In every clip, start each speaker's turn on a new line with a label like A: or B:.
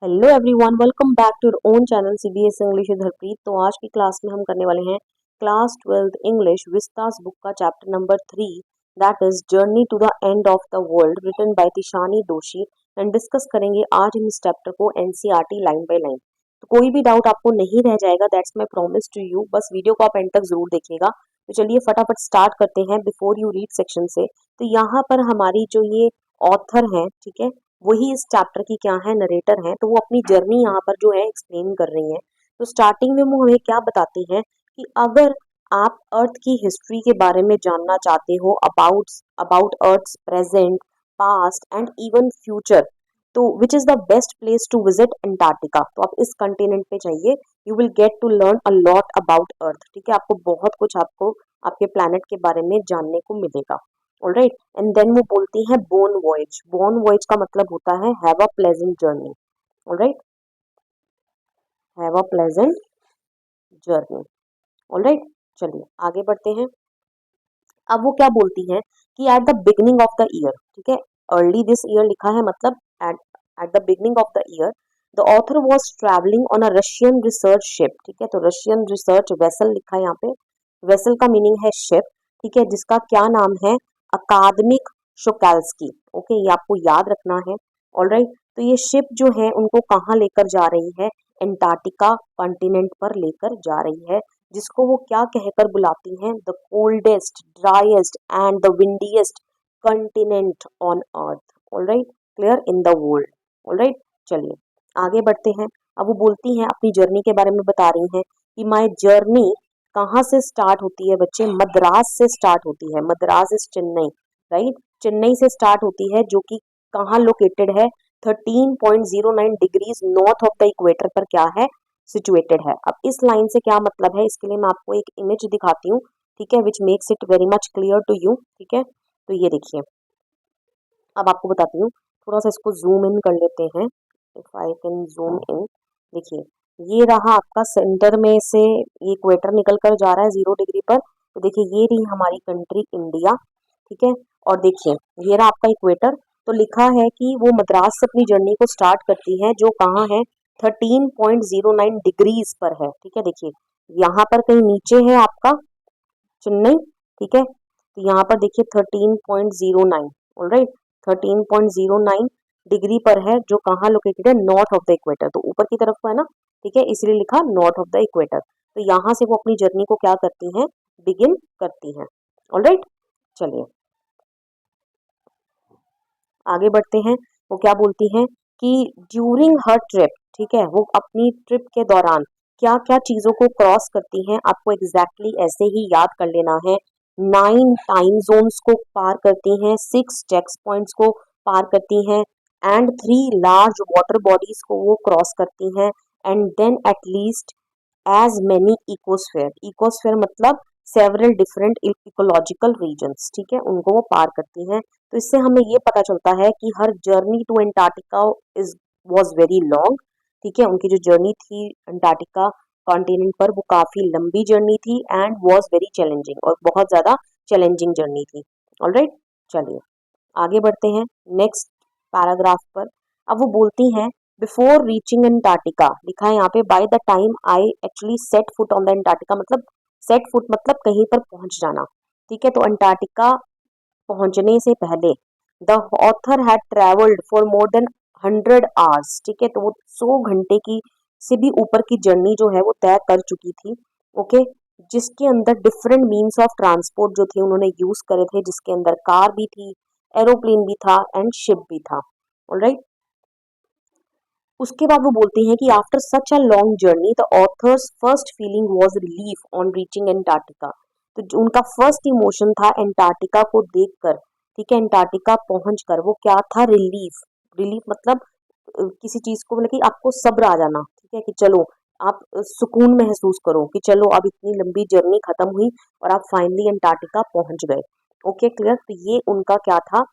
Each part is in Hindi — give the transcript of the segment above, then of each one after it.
A: Hello everyone, welcome back to your own channel CBS English with Harpreet. तो आज की क्लास में हम करने वाले हैं class 12th English Vistas book का chapter number 3, that is journey to the end of the world, written by Tishani Doshi. And discuss करेंगे आज हम इस चैप्टर को एनसीईआरटी लाइन बाय लाइन। तो कोई भी डाउट आपको नहीं रह जाएगा, that's my promise to you. बस वीडियो को आप एंड तक जरूर देखिएगा। तो चलिए फटाफट स्टार्ट करते हैं बिफोर यू रीड सेक्शन से। तो यहाँ पर हमारी जो ये ऑथर है, ठीक है, वही इस चैप्टर की क्या है, नरेटर है। तो वो अपनी जर्नी यहाँ पर जो है एक्सप्लेन कर रही है। तो स्टार्टिंग में वो हमें क्या बताती है कि अगर आप अर्थ की हिस्ट्री के बारे में जानना चाहते हो, about about earth's present, past and even future, तो which is the best place to visit Antarctica. तो आप इस कंटिनेंट पे चाहिए, you will get to learn a lot about earth. ठीक है, आपको बहुत कुछ आपको आपके प्लैनेट के बारे में जानने को मिलेगा। ऑलराइट, एंड देन वो बोलती है बोन वॉयज। बोन वॉयज का मतलब होता है have a pleasant journey. Alright, have a pleasant journey. Alright, चलिए आगे बढ़ते हैं। अब वो क्या बोलती है कि at the beginning of the year, ठीक है, अर्ली दिस ईयर लिखा है, मतलब at at the beginning of the year the author was travelling on a Russian research ship. ठीक है, तो रशियन रिसर्च वेसल लिखा है यहाँ पे। वेसल का मीनिंग है शिप, ठीक है, जिसका क्या नाम है, अकादमिक शोकैल्स्की। ओके, ये आपको याद रखना है। ऑलराइट, तो ये शिप जो है उनको कहाँ लेकर जा रही है, एंटार्क्टिका कॉन्टिनेंट पर लेकर जा रही है, जिसको वो क्या कहकर बुलाती हैं, the coldest, driest and the windiest continent on earth. Alright, clear, in the world. Alright, चलिए आगे बढ़ते हैं। अब वो बोलती हैं, अपनी जर्नी के बारे में बता रही हैं कि माई जर्नी कहाँ से स्टार्ट होती है बच्चे, मद्रास से स्टार्ट होती है। मद्रास इज चेन्नई, राइट, चेन्नई से स्टार्ट होती है, जो कि कहाँ लोकेटेड है, 13.09 degrees north of the equator पर क्या है, सिचुएटेड है। अब इस लाइन से क्या मतलब है, इसके लिए मैं आपको एक इमेज दिखाती हूँ, ठीक है, which makes it very much clear to you. ठीक है, तो ये देखिए, अब आपको बताती हूँ, थोड़ा सा इसको जूम इन कर लेते हैं, if I can zoom in. देखिए, ये रहा आपका सेंटर में से ये इक्वेटर निकल कर जा रहा है 0 डिग्री पर। तो देखिए, ये रही हमारी कंट्री इंडिया, ठीक है, और देखिए ये रहा आपका इक्वेटर। तो लिखा है कि वो मद्रास से अपनी जर्नी को स्टार्ट करती है, जो कहाँ है, 13.09 डिग्रीज पर है। ठीक है, देखिए यहाँ पर कहीं नीचे है आपका चेन्नई, ठीक है, तो यहाँ पर देखिए 13.09, ऑलराइट, 13.09 डिग्री पर है, जो कहाँ लोकेटेड है, नॉर्थ ऑफ द इक्वेटर। तो ऊपर की तरफ को है ना, ठीक है, इसलिए लिखा नॉर्थ ऑफ द इक्वेटर। तो यहाँ से वो अपनी जर्नी को क्या करती हैं, बिगिन करती हैं। ऑलराइट, चलिए आगे बढ़ते हैं। वो क्या बोलती हैं कि ड्यूरिंग हर ट्रिप, ठीक है, वो अपनी ट्रिप के दौरान क्या क्या चीजों को क्रॉस करती हैं, आपको एग्जैक्टली ऐसे ही याद कर लेना है। 9 टाइम जोन्स को पार करती हैं, 6 चेक पॉइंट्स को पार करती हैं, एंड 3 लार्ज वाटर बॉडीज को वो क्रॉस करती हैं, and then at least as many ecosphere. Ecosphere मतलब सेवरल डिफरेंट इकोलॉजिकल रीजन्स, ठीक है, उनको वो पार करती हैं। तो इससे हमें ये पता चलता है कि हर journey to Antarctica is was very long. ठीक है, उनकी जो जर्नी थी अंटार्कटिका कॉन्टिनेंट पर, वो काफी लंबी जर्नी थी, एंड वाज वेरी चैलेंजिंग, और बहुत ज्यादा चैलेंजिंग जर्नी थी। ऑलराइट, चलिए आगे बढ़ते हैं नेक्स्ट पैराग्राफ पर। अब वो बोलती हैं, बिफोर रीचिंग अंटार्कटिका, लिखा है यहाँ पे, by the time I actually set foot on the Antarctica, मतलब सेट फुट मतलब कहीं पर पहुंच जाना। ठीक है, तो अंटार्कटिका पहुंचने से पहले the author had travelled for more than 100 hours. ठीक है, तो वो 100 घंटे की से भी ऊपर की जर्नी जो है वो तय कर चुकी थी। ओके, जिसके अंदर डिफरेंट मीन्स ऑफ ट्रांसपोर्ट जो थे उन्होंने यूज करे थे, जिसके अंदर कार भी थी, एरोप्लेन भी था, एंड शिप भी था। ऑलराइट, उसके बाद वो बोलती हैं कि after such a long journey the author's first feeling was relief on reaching Antarctica. तो जो उनका फर्स्ट इमोशन था एंटार्क्टिका को देखकर, ठीक है, एंटार्क्टिका पहुंचकर, वो क्या था, रिलीफ। रिलीफ मतलब किसी चीज को, मतलब कि आपको सब्र आ जाना, ठीक है, कि चलो आप सुकून महसूस करो कि चलो अब इतनी लंबी जर्नी खत्म हुई और आप फाइनली अंटार्कटिका पहुंच गए। ओके, क्लियर, तो ये उनका क्या था,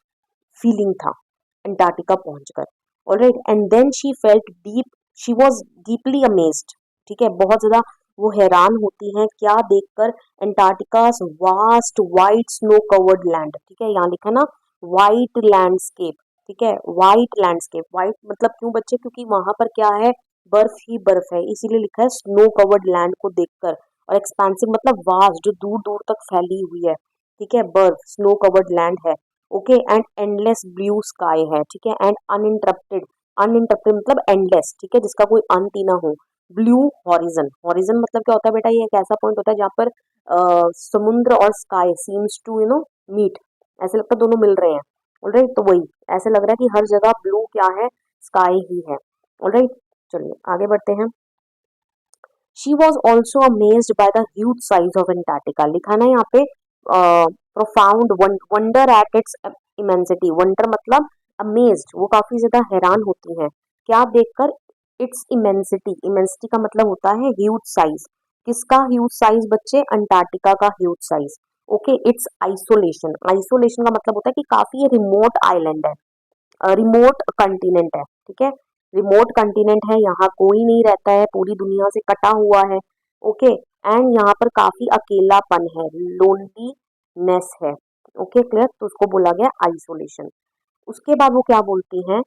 A: फीलिंग था अंटार्कटिका पहुंचकर। Alright, and then she felt deep, she was deeply amazed. ठीक है, बहुत ज्यादा वो हैरान होती हैं क्या देखकर, Antarctica vast white snow covered land. ठीक है, यहाँ लिखा ना वाइट लैंडस्केप, ठीक है। वाइट लैंडस्केप, वाइट मतलब क्यों बच्चे, क्योंकि वहां पर क्या है, बर्फ ही बर्फ है, इसीलिए लिखा है स्नो कवर्ड लैंड को देखकर। और एक्सपेंसिव मतलब वास्ट, जो दूर दूर तक फैली हुई है, ठीक है, बर्फ, स्नो कवर्ड लैंड है। Okay, and endless blue sky है, ठीक है, एंड अनइंटरप्टेड, अनइंटरप्टेड मतलब एंडलेस, ठीक है, जिसका कोई अंत ही ना हो। ब्लू हॉरिजन, हॉरिजन मतलब क्या होता है बेटा, ये एक ऐसा पॉइंट होता है जहाँ पर समुद्र और स्काई सीम्स टू मीट, ऐसे लगता है दोनों मिल रहे हैं। ऑलराइट, तो वही ऐसे लग रहा है कि हर जगह ब्लू क्या है, स्काई ही है। ऑलराइट, चलिए आगे बढ़ते हैं। She was also amazed by the huge size of Antarctica, लिखा ना यहाँ पे profound wonder at its immensity, wonder मतलब अमेज्ड, वो काफी ज्यादा हैरान होती हैं क्या देखकर, इट्स इमेंसिटी, इमेंसिटी का मतलब होता है ह्यूज साइज, किसका ह्यूज साइज बच्चे, अंटार्कटिका का huge size. Okay, it's isolation, isolation का मतलब होता है कि काफी ये रिमोट आइलैंड है, रिमोट कंटिनेंट है, ठीक है, रिमोट कंटिनेंट है, यहाँ कोई नहीं रहता है, पूरी दुनिया से कटा हुआ है। ओके, एंड यहाँ पर काफी अकेलापन है, लोनलीनेस है। ओके क्लियर, तो उसको बोला गया आइसोलेशन। उसके बाद वो क्या बोलती हैं,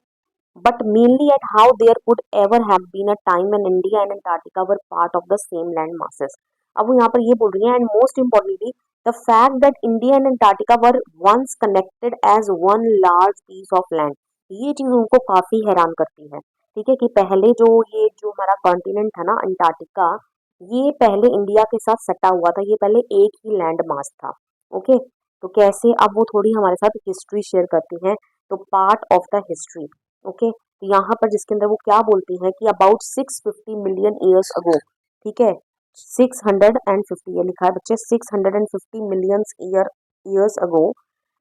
A: but mainly at how there could ever have been a time when India and Antarctica were part of the same land masses. अब वो यहाँ पर ये बोल रही है, and most importantly the fact that India and Antarctica were once connected as one large piece of land, ये चीज उनको काफी हैरान करती है, ठीक है, कि पहले जो ये जो हमारा कॉन्टिनेंट था ना अंटार्कटिका, ये पहले इंडिया के साथ सटा हुआ था, ये पहले एक ही लैंड मास था। ओके, तो कैसे, अब वो थोड़ी हमारे साथ हिस्ट्री शेयर करती हैं, तो part of the history. Okay, तो यहाँ पर जिसके अंदर वो क्या बोलती है कि अबाउट 650 मिलियन ईयर्स अगो, ठीक है, 650, ये लिखा है बच्चे 650 million years ago,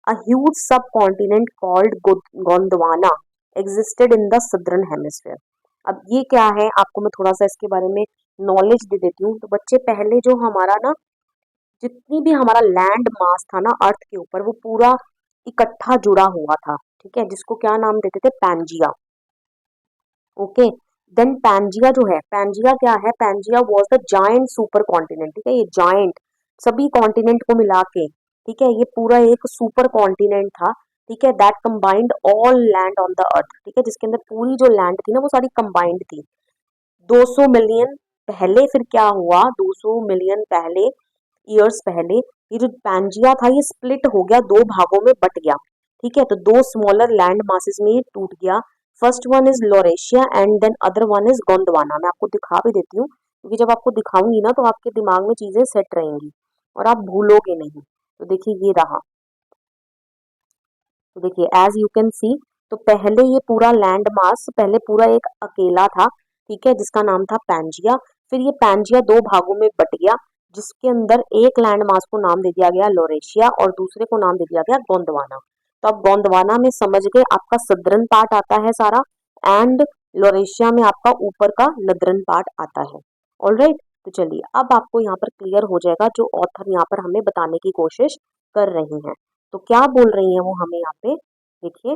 A: a huge subcontinent called Gondwana existed in the southern hemisphere. अब ये क्या है, आपको मैं थोड़ा सा इसके बारे में नॉलेज दे देती हूँ। तो बच्चे पहले जो हमारा ना, जितनी भी हमारा लैंड मास था ना अर्थ के ऊपर, वो पूरा इकट्ठा जुड़ा हुआ था, ठीक है, जिसको क्या नाम देते थे, पैंजिया। ओके, देन पैंजिया जो है, पैंजिया क्या है, Pangaea was the giant super continent, ठीक है, ये जायंट सभी कॉन्टिनेंट को मिला के, ठीक है, ये पूरा एक सुपर कॉन्टिनेंट था, ठीक है, that combined all land on the अर्थ, ठीक है, जिसके अंदर पूरी जो लैंड थी ना वो सारी कंबाइंड थी। 200 मिलियन पहले फिर क्या हुआ, 200 मिलियन पहले, ईयर्स पहले, ये जो पैंजिया था ये स्प्लिट हो गया, दो भागों में बट गया, ठीक है, तो दो स्मॉलर लैंड मासेस में ये टूट गया। First one is Laurasia and then other one is Gondwana. मैं आपको दिखा भी देती हूँ, क्योंकि जब आपको दिखाऊंगी ना तो आपके दिमाग में चीजें सेट रहेंगी और आप भूलोगे नहीं। तो देखिए ये रहा, तो देखिए एज यू कैन सी, तो पहले ये पूरा लैंड मास पहले पूरा एक अकेला था, ठीक है, जिसका नाम था पैंजिया। फिर ये पैंजिया दो भागों में बट गया, जिसके अंदर एक लैंड मास को नाम दे दिया गया लोरेशिया और दूसरे को नाम दे दिया गया गोंडवाना। तो अब गोंडवाना में समझ गए आपका सदर्न पार्ट आता है सारा, एंड लोरेशिया में आपका ऊपर का नदरन पार्ट आता है। ऑलराइट, तो चलिए अब आपको यहाँ पर क्लियर हो जाएगा जो ऑथर यहाँ पर हमें बताने की कोशिश कर रही हैं। तो क्या बोल रही हैं वो हमें यहाँ पे, देखिए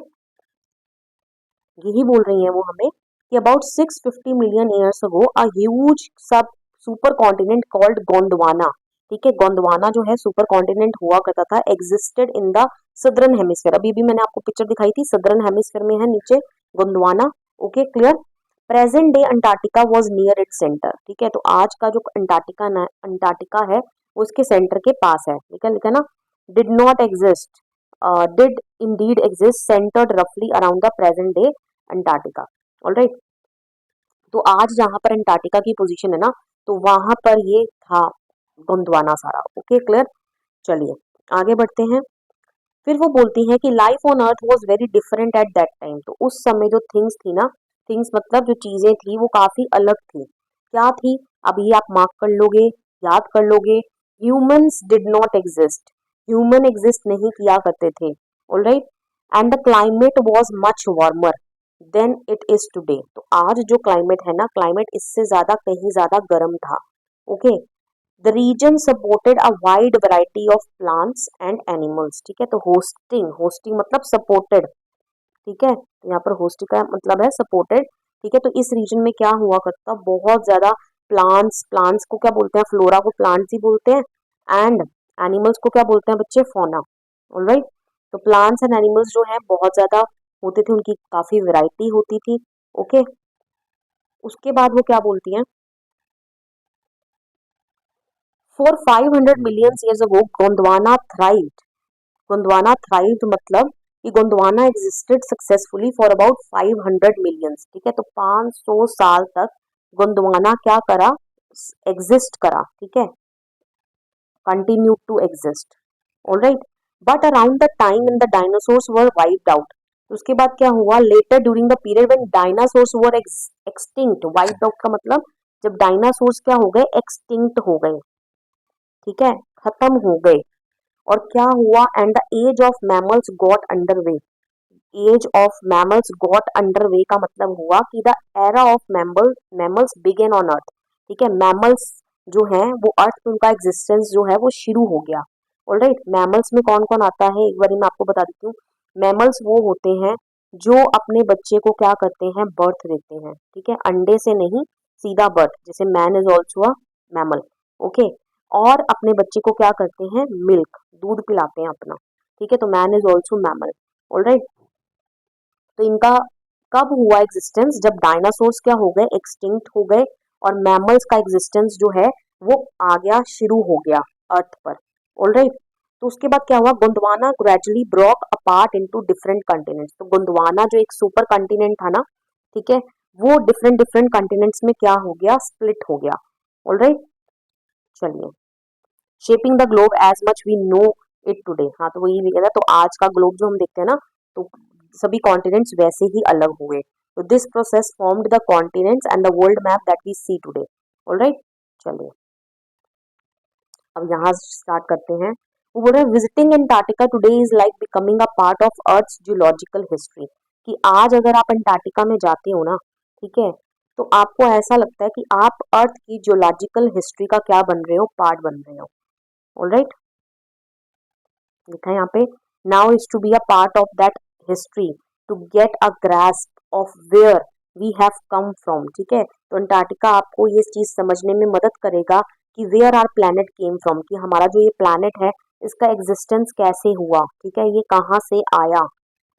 A: यही बोल रही हैं वो हमें कि about 650 million years ago a huge सब सुपर कॉन्टिनेंट कॉल्ड गोंडवाना, ठीक है, गोंडवाना जो है सुपर कॉन्टिनेंट हुआ करता था, existed in the southern hemisphere. अभी भी मैंने आपको पिक्चर दिखाई थी, सदर्न हेमिस्फीयर में है नीचे Gondwana. Okay clear, present day Antarctica was near its centre, ठीक है, तो आज का जो अंटार्कटिका है वो उसके सेंटर के पास है, ठीक है, लिखा ना, did not exist, did indeed exist centered roughly around the present day Antarctica. Alright, तो आज जहां पर अंटार्कटिका की पोजीशन है ना, तो वहां पर ये था गोंडवाना सारा। ओके क्लियर, चलिए आगे बढ़ते हैं। फिर वो बोलती हैं कि life on earth was very different at that time, तो उस समय जो थिंग्स थी ना, थिंग्स मतलब जो चीजें थी वो काफी अलग थी। क्या थी, अभी आप मार्क कर लोगे, याद कर लोगे, humans did not exist, human exist नहीं किया करते थे। Alright, and the climate was much warmer than it is today, तो आज जो क्लाइमेट है ना, क्लाइमेट इससे ज्यादा कहीं ज्यादा गर्म था। Okay, the region supported a wide variety of plants and animals, ठीक है, तो होस्टिंग, होस्टिंग मतलब सपोर्टेड, ठीक है, तो यहाँ पर होस्टिंग का मतलब है सपोर्टेड, ठीक है, तो इस रीजन में क्या हुआ करता, बहुत ज्यादा प्लांट्स, प्लांट्स को क्या बोलते हैं, फ्लोरा को प्लांट्स ही बोलते हैं, एंड एनिमल्स को क्या बोलते हैं बच्चे, फौना। ऑलराइट, तो प्लांट्स एंड एनिमल्स जो है बहुत ज्यादा होते थे, उनकी काफी वैरायटी होती थी। ओके, उसके बाद वो क्या बोलती हैं, for 500 million years ago Gondwana thrived. Gondwana thrived मतलब कि Gondwana existed successfully for about 500 millions. ठीक है, तो 500 साल तक गोंडवाना क्या करा, एग्जिस्ट करा। ठीक है, continued to exist. All right, but around the time when the dinosaurs were wiped out, तो उसके बाद क्या हुआ, later during the period when dinosaurs were extinct, wiped out का मतलब जब डायनासोर्स क्या हो गए, एक्सटिंक्ट हो गए। ठीक है, खत्म हो गए। और क्या हुआ, and the age of mammals got underway. Age of mammals got underway का मतलब हुआ कि the era of mammals began on earth. ठीक है, मैमल्स जो है वो अर्थ पे उनका एग्जिस्टेंस जो है वो शुरू हो गया। ऑलराइट, मैमल्स में कौन कौन आता है, एक बार मैं आपको बता देती हूँ। मैमल्स वो होते हैं जो अपने बच्चे को क्या करते हैं, बर्थ देते हैं। ठीक है, अंडे से नहीं, सीधा बर्थ, जैसे man is also a mammal. Okay, और अपने बच्चे को क्या करते हैं, मिल्क, दूध पिलाते हैं अपना। ठीक है, तो man is also mammal. Alright, तो इनका कब हुआ एग्जिस्टेंस, जब डायनासोर्स क्या हो गए, एक्सटिंक्ट हो गए, और मैमल्स का एग्जिस्टेंस जो है वो आ गया, शुरू हो गया अर्थ पर। ऑलराइट, तो उसके बाद क्या हुआ, Gondwana gradually broke apart into different continents. तो गोंडवाना जो एक सुपर कंटिनेंट था ना, ठीक है, वो डिफरेंट डिफरेंट कंटिनेंट्स में क्या हो गया, स्प्लिट हो गया। ऑलराइट, चलिए, shaping the globe as much we know it today. हाँ, तो वही लिखा था, तो आज का ग्लोब जो हम देखते हैं ना, तो सभी कॉन्टिनेंट्स वैसे ही अलग हुए। तो this process formed the continents and the world map that we see today. Alright, चलिए अब यहाँ स्टार्ट करते हैं। वो बोल रहे हैं, visiting Antarctica today is like becoming a part of earth's geological history. कि आज अगर आप अंटार्कटिका में जाते हो ना, ठीक है, तो आपको ऐसा लगता है कि आप अर्थ की जियोलॉजिकल हिस्ट्री का क्या बन रहे हो, पार्ट बन रहे हो। ऑलराइट, लिखा है यहाँ पे, now is to be a part of that history to get a grasp of where we have come from. ठीक है, तो अंटार्कटिका आपको ये चीज समझने में मदद करेगा कि where our planet came from, कि हमारा जो ये प्लैनेट है इसका एग्जिस्टेंस कैसे हुआ। ठीक है, ये कहाँ से आया।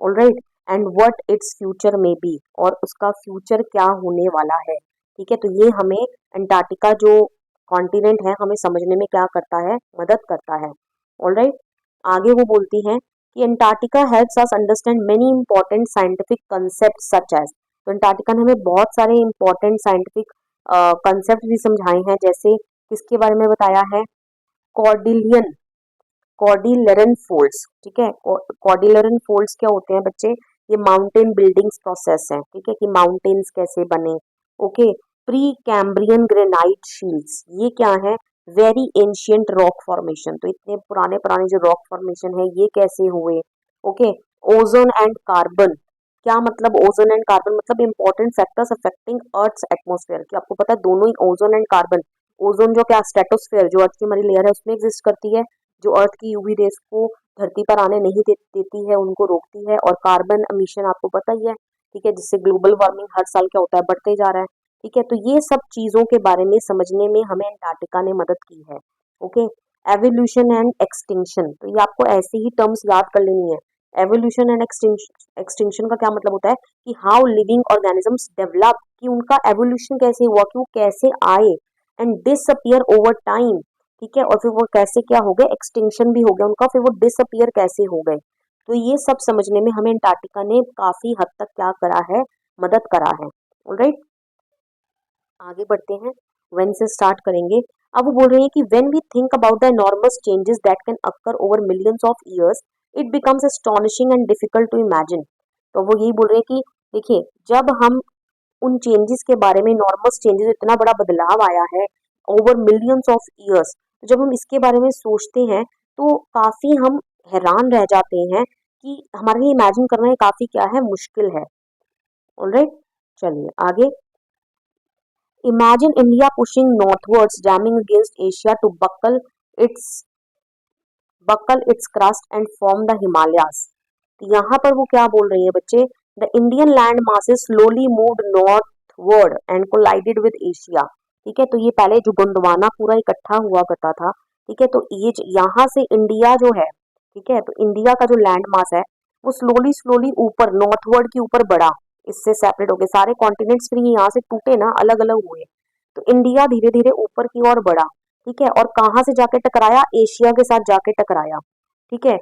A: Alright, and what its future में बी, और उसका फ्यूचर क्या होने वाला है। ठीक है, तो ये हमें अंटार्कटिका जो कॉन्टिनेंट है हमें समझने में क्या करता है, मदद करता है। ऑलराइट, आगे वो बोलती हैं कि Antarctica helps us understand many important scientific concept such as. तो अंटार्कटिका ने हमें बहुत सारे इंपॉर्टेंट साइंटिफिक कंसेप्ट भी समझाए हैं, जैसे किसके बारे में बताया है, कॉर्डिलियन कॉर्डिलरन फोल्ड्स। ठीक है, कॉर्डिलरन फोल्ड्स क्या होते हैं बच्चे, ये माउंटेन बिल्डिंग्स प्रोसेस है। ठीक है, कि माउंटेन्स कैसे बने। Okay, pre Cambrian granite shields, ये क्या है, वेरी एंशियंट रॉक फॉर्मेशन। तो इतने पुराने पुराने जो रॉक फॉर्मेशन है ये कैसे हुए। ओके, ओजोन एंड कार्बन, क्या मतलब ओजोन एंड कार्बन, मतलब important factors affecting earth's atmosphere. कि आपको पता है दोनों ही ओजोन एंड कार्बन, ओजोन जो क्या स्ट्रेटोस्फेयर जो अर्थ की हमारी लेयर है उसमें एग्जिस्ट करती है, जो अर्थ की यूवी रेस को धरती पर आने नहीं देती है, उनको रोकती है। और कार्बन एमिशन आपको पता ही है, ठीक है, जिससे ग्लोबल वार्मिंग हर साल क्या होता है, बढ़ते जा रहा है। ठीक है, तो ये सब चीजों के बारे में समझने में हमें अंटार्कटिका ने मदद की है। ओके, एवोल्यूशन एंड एक्सटिंक्शन, तो ये आपको ऐसे ही टर्म्स याद कर लेनी है। एवोल्यूशन एंड एक्सटिंक्शन का क्या मतलब होता है कि हाउ लिविंग ऑर्गेनिजम्स डेवलप, कि उनका एवोल्यूशन कैसे हुआ, कि वो कैसे आए, एंड डिसअपियर ओवर टाइम। ठीक है, और फिर वो कैसे क्या हो गए, एक्सटिंक्शन भी हो गया उनका, फिर वो डिसअपियर कैसे हो गए। तो ये सब समझने में हमें अंटार्कटिका ने काफी हद तक क्या करा है, मदद करा है। ऑलराइट, आगे बढ़ते हैं, व्हेन से स्टार्ट करेंगे। अब वो बोल रहे हैं कि when we think about the enormous changes that can occur over millions of years, it becomes astonishing and difficult to imagine. तो वो यही बोल रहे हैं कि देखिए, जब हम उन चेंजेस के बारे में, नॉर्मस चेंजेस, इतना बड़ा बदलाव आया है ओवर मिलियंस ऑफ ईयर्स, जब हम इसके बारे में सोचते हैं तो काफी हम हैरान रह जाते हैं कि हमारे लिए इमेजिन करना ये काफी क्या है, मुश्किल है। ऑलराइट, चलिए आगे। Imagine India pushing northwards jamming against Asia to its buckle its crust and form the Himalayas। तो यहाँ पर वो क्या बोल रही है बच्चे, the Indian land masses slowly moved northward and collided with Asia. ठीक है, तो ये पहले जो गोंडवाना पूरा इकट्ठा हुआ करता था, ठीक है, तो ये यहाँ से इंडिया जो है, ठीक है, तो इंडिया का जो लैंड मास है वो स्लोली स्लोली ऊपर नॉर्थवर्ड के ऊपर बढ़ा, इससे सेपरेट हो गए सारे कॉन्टिनेंट्स, फिर ये यहाँ से टूटे ना, अलग अलग हुए। तो इंडिया धीरे धीरे ऊपर की ओर बढ़ा, ठीक है, और कहाँ से जाके टकराया, एशिया के साथ जाके टकराया, ठीक है।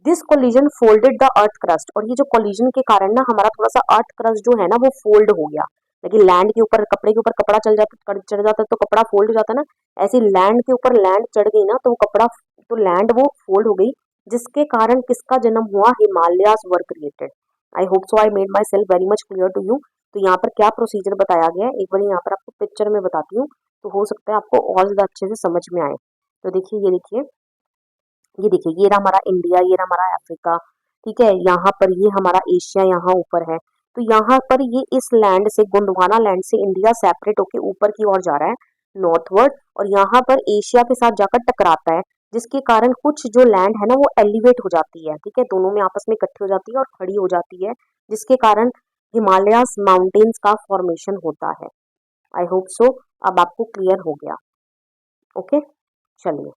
A: This collision folded the earth crust, और ये जो कोलिजन के कारण ना हमारा थोड़ा सा अर्थ क्रस्ट जो है ना वो फोल्ड हो गया। लेकिन लैंड के ऊपर, कपड़े के ऊपर कपड़ा चढ़ जाता तो कपड़ा फोल्ड हो जाता ना, ऐसे लैंड के ऊपर लैंड चढ़ गई ना तो वो कपड़ा, तो लैंड वो फोल्ड हो गई, जिसके कारण किसका जन्म हुआ, Himalayas were created. I hope so I made myself very much clear to you. तो यहाँ पर क्या प्रोसीजर बताया गया है, एक बार यहाँ पर आपको पिक्चर में बताती हूँ, तो हो सकता है आपको और ज्यादा अच्छे से समझ में आए। तो देखिए, ये देखिए, ये देखिए, ये रहा हमारा इंडिया, ये रहा हमारा अफ्रीका, ठीक है, यहाँ पर ये हमारा एशिया यहाँ ऊपर है। तो यहाँ पर ये इस लैंड से, गोंडवाना लैंड से इंडिया सेपरेट होके ऊपर की ओर जा रहा है नॉर्थवर्ड, और यहाँ पर एशिया के साथ जाकर टकराता है, जिसके कारण कुछ जो लैंड है ना वो एलिवेट हो जाती है, ठीक है, दोनों में आपस में इकट्ठी हो जाती है और खड़ी हो जाती है, जिसके कारण हिमालयास माउंटेन्स का फॉर्मेशन होता है। आई होप सो अब आपको क्लियर हो गया। ओके, चलिए,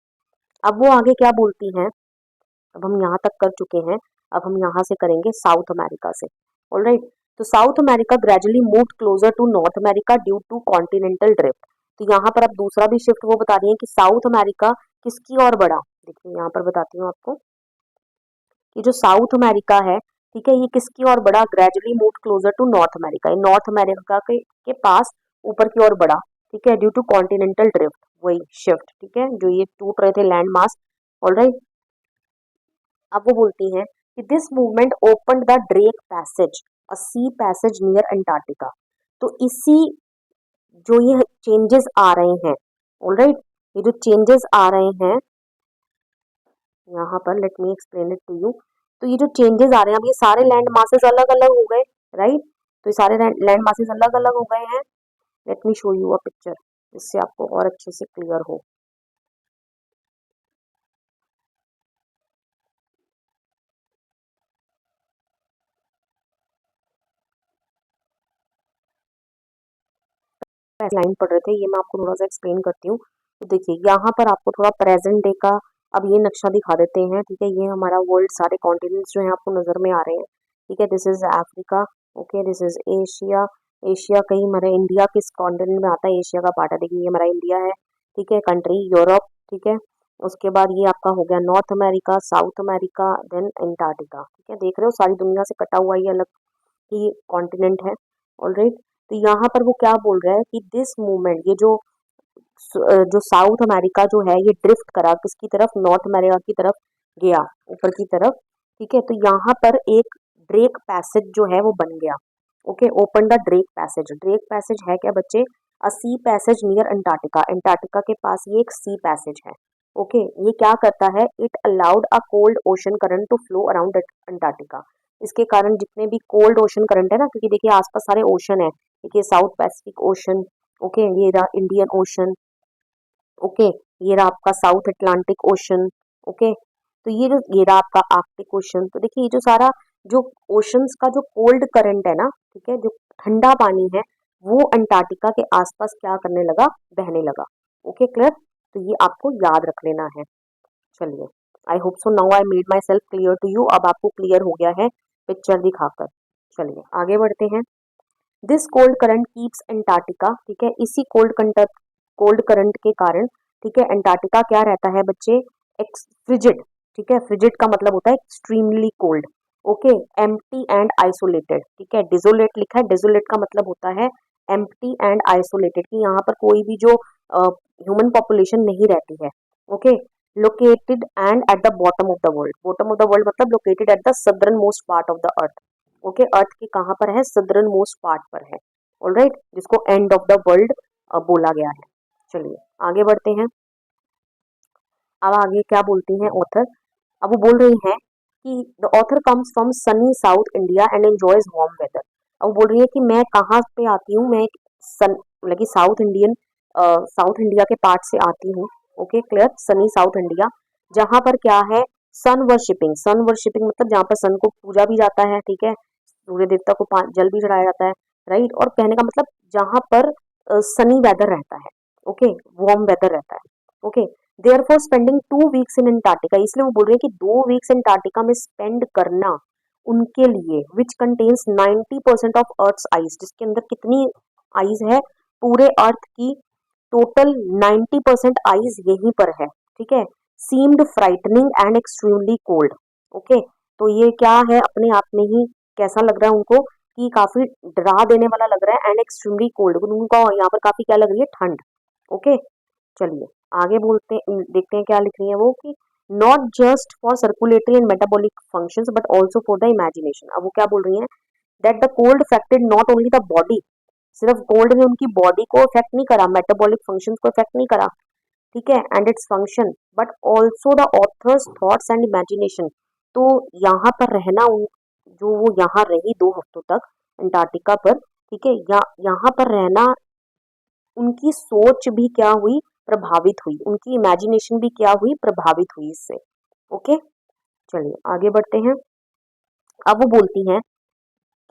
A: अब वो आगे क्या बोलती हैं, अब हम यहाँ तक कर चुके हैं, अब हम यहाँ से करेंगे साउथ अमेरिका से। ऑलराइट, तो South America gradually moved closer to North America due to continental drift. तो यहाँ पर अब दूसरा भी शिफ्ट वो बता रही है कि साउथ अमेरिका किसकी ओर बढ़ा। देखिए यहाँ पर बताती हूँ आपको कि जो साउथ अमेरिका है, ठीक है, ये किसकी ओर बढ़ा, gradually moved closer to North America, ये नॉर्थ अमेरिका के पास ऊपर की ओर बढ़ा, ठीक है, ड्यू टू कॉन्टिनेंटल ड्रिफ्ट, वही शिफ्ट, ठीक है, जो ये टूट रहे थे लैंड मास। ऑलराइट, अब वो बोलती हैं कि this movement opened the Drake Passage, a sea passage near Antarctica. तो इसी, जो ये चेंजेस आ रहे हैं, ऑलराइट, ये जो चेंजेस आ रहे हैं यहाँ पर, let me explain it to you. तो ये जो चेंजेस आ रहे हैं, अब ये सारे लैंड मासेस अलग अलग हो गए, राइट, तो ये सारे लैंड मासेस अलग अलग हो गए हैं। Let me show you a picture, जिससे आपको और अच्छे से क्लियर हो। लाइन पढ़ रहे थे, ये मैं आपको थोड़ा सा एक्सप्लेन करती हूँ। तो देखिए यहाँ पर आपको थोड़ा प्रेजेंट डे का अब ये नक्शा दिखा देते हैं, ठीक है, ये हमारा वर्ल्ड, सारे कॉन्टिनेंट्स जो है आपको नजर में आ रहे हैं, ठीक है, this is Africa, okay, this is Asia. Asia कहीं हमारे इंडिया किस कॉन्टिनेंट में आता है, एशिया का पार्ट है, देखिए ये हमारा इंडिया है, ठीक है, कंट्री यूरोप, ठीक है। उसके बाद ये आपका हो गया North America, South America, then Antarctica, ठीक है, देख रहे हो सारी दुनिया से कटा हुआ ये अलग ही कॉन्टिनेंट है। ऑलराइट, तो यहाँ पर वो क्या बोल रहा है कि दिस मूवमेंट, ये जो साउथ अमेरिका जो है ये ड्रिफ्ट करा किसकी तरफ, नॉर्थ अमेरिका की तरफ गया, ऊपर की तरफ, ठीक है। तो यहाँ पर एक ड्रेक पैसेज जो है वो बन गया, okay, open the Drake passage. Drake passage है क्या बच्चे, अ sea passage near Antarctica, Antarctica के पास ये एक सी पैसेज है, ओके। ये क्या करता है, it allowed a cold ocean current to flow around Antarctica. इसके कारण जितने भी कोल्ड ओशन करंट है ना, क्योंकि देखिए आसपास सारे ओशन है, देखिए साउथ पैसिफिक ओशन, ओके, ये रहा इंडियन ओशन, ओके, ये रहा आपका साउथ अटलांटिक ओशन, ओके, तो ये रहा आपका आर्कटिक ओशन। तो देखिए ये जो सारा, जो ओशंस का जो कोल्ड करंट है ना, ठीक है, जो ठंडा पानी है, वो अंटार्कटिका के आसपास क्या करने लगा, बहने लगा। ओके, क्लियर, तो ये आपको याद रख लेना है। चलिए, I hope so now I made myself clear to you, अब आपको क्लियर हो गया है पिक्चर दिखाकर। चलिए आगे बढ़ते हैं। This cold current keeps Antarctica, ठीक है, इसी कोल्ड करंट के कारण, ठीक है, अंटार्कटिका क्या रहता है बच्चे, फ्रिजिड, ठीक है, फ्रिजिड का मतलब होता है extremely cold, okay, empty and isolated, ठीक है, डिजोलेट लिखा है, डिजोलेट का मतलब होता है एम्प्टी एंड आइसोलेटेड, कि यहाँ पर कोई भी जो ह्यूमन पॉपुलेशन नहीं रहती है, okay, located and at the bottom of the world, bottom of the world मतलब located at the southernmost part of the earth, okay, earth के कहाँ पर है, सदर्न मोस्ट पार्ट पर है, ऑलराइट, जिसको एंड ऑफ द वर्ल्ड बोला गया है। चलिए आगे बढ़ते हैं। अब आगे क्या बोलती हैं ऑथर, अब वो बोल रही हैं कि the author comes from sunny South India and enjoys warm weather. अब वो बोल रही है कि मैं कहाँ पे आती हूँ, मैं सन, मतलब कि साउथ इंडिया के पार्ट से आती हूँ, okay, clear, Sunny South India, जहाँ पर क्या है, सन वर्शिपिंग मतलब जहाँ पर सन को पूजा भी जाता है, ठीक है, सूर्य देवता को जल भी चढ़ाया जाता है, राइट, और कहने का मतलब जहाँ पर सनी वेदर रहता है, ओके, वार्म वेदर रहता है, okay, therefore spending 2 weeks in Antarctica, इसलिए वो बोल रहे हैं कि 2 वीक्स अंटार्कटिका में स्पेंड करना उनके लिए, which contains 90% of earth's ice, जिसके अंदर कितनी आइज है, पूरे अर्थ की टोटल 90% आइज यहीं पर है, ठीक है। Seemed frightening and extremely cold, okay. तो ये क्या है, अपने आप में ही कैसा लग रहा है उनको कि काफी डरा देने वाला लग रहा है, एंड एक्सट्रीमली कोल्ड, उनको यहाँ पर काफी क्या लग रही है, ठंड, ओके। चलिए आगे बोलते देखते हैं क्या लिख रही है वो, कि not just for circulatory and metabolic functions but also for the imagination. अब वो क्या बोल रही है, that the cold affected not only the body, सिर्फ कोल्ड ने उनकी बॉडी को इफेक्ट नहीं करा, मेटाबॉलिक फंक्शंस को इफेक्ट नहीं करा, ठीक है, and its function, but also the author's thoughts and imagination. तो यहाँ पर रहना जो वो यहाँ रही 2 हफ्तों तक अंटार्कटिका पर, ठीक है, यहाँ पर रहना, उनकी सोच भी क्या हुई, प्रभावित हुई, उनकी इमेजिनेशन भी क्या हुई, प्रभावित हुई इससे, ओके। चलिए आगे बढ़ते हैं। अब वो बोलती हैं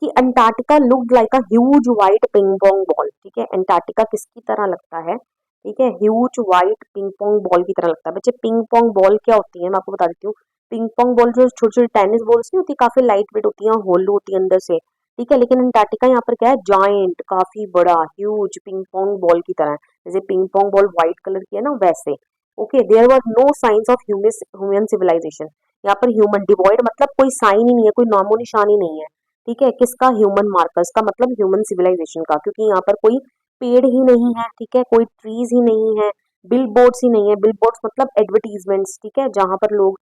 A: कि Antarctica looked like a huge white ping pong ball, ठीक है। अंटार्कटिका किसकी तरह लगता है, ठीक है, huge white ping pong ball की तरह लगता है। बच्चे पिंग पोंग बॉल क्या होती है, मैं आपको बता देती हूँ। पिंग पोंग बॉल जो छोटी छोटी टेनिस बॉल्स नहीं होती, काफी लाइट वेट होती है, होलो होती है अंदर से, ठीक है। लेकिन अंटार्कटिका यहाँ पर क्या है, जाइंट, काफी बड़ा, ह्यूज पिंग पोंग बॉल की तरह, जैसे ping pong ball white colour की है ना, वैसे, okay. There were no signs of human civilisation, यहाँ पर ह्यूमन डिवॉइड मतलब कोई साइन ही नहीं है, कोई नामो निशान ही नहीं है, ठीक है। किसका, ह्यूमन मार्कर्स का, मतलब ह्यूमन सिविलाइजेशन का, क्योंकि यहाँ पर कोई पेड़ ही नहीं है, ठीक है, कोई ट्रीज ही नहीं है, बिल बोर्ड्स ही नहीं है। बिल बोर्ड्स मतलब एडवर्टीजमेंट्स, ठीक है, जहां पर लोग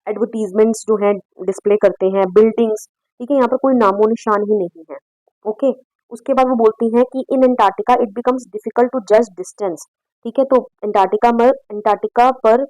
A: एडवर्टीजमेंट्स जो है डिस्प्ले करते हैं, बिल्डिंग्स, ठीक है, यहाँ पर कोई नामो निशान ही नहीं है, ओके। उसके बाद वो बोलती हैं कि in Antarctica it becomes difficult to जज डिस्टेंस, ठीक है। तो अंटार्कटिका पर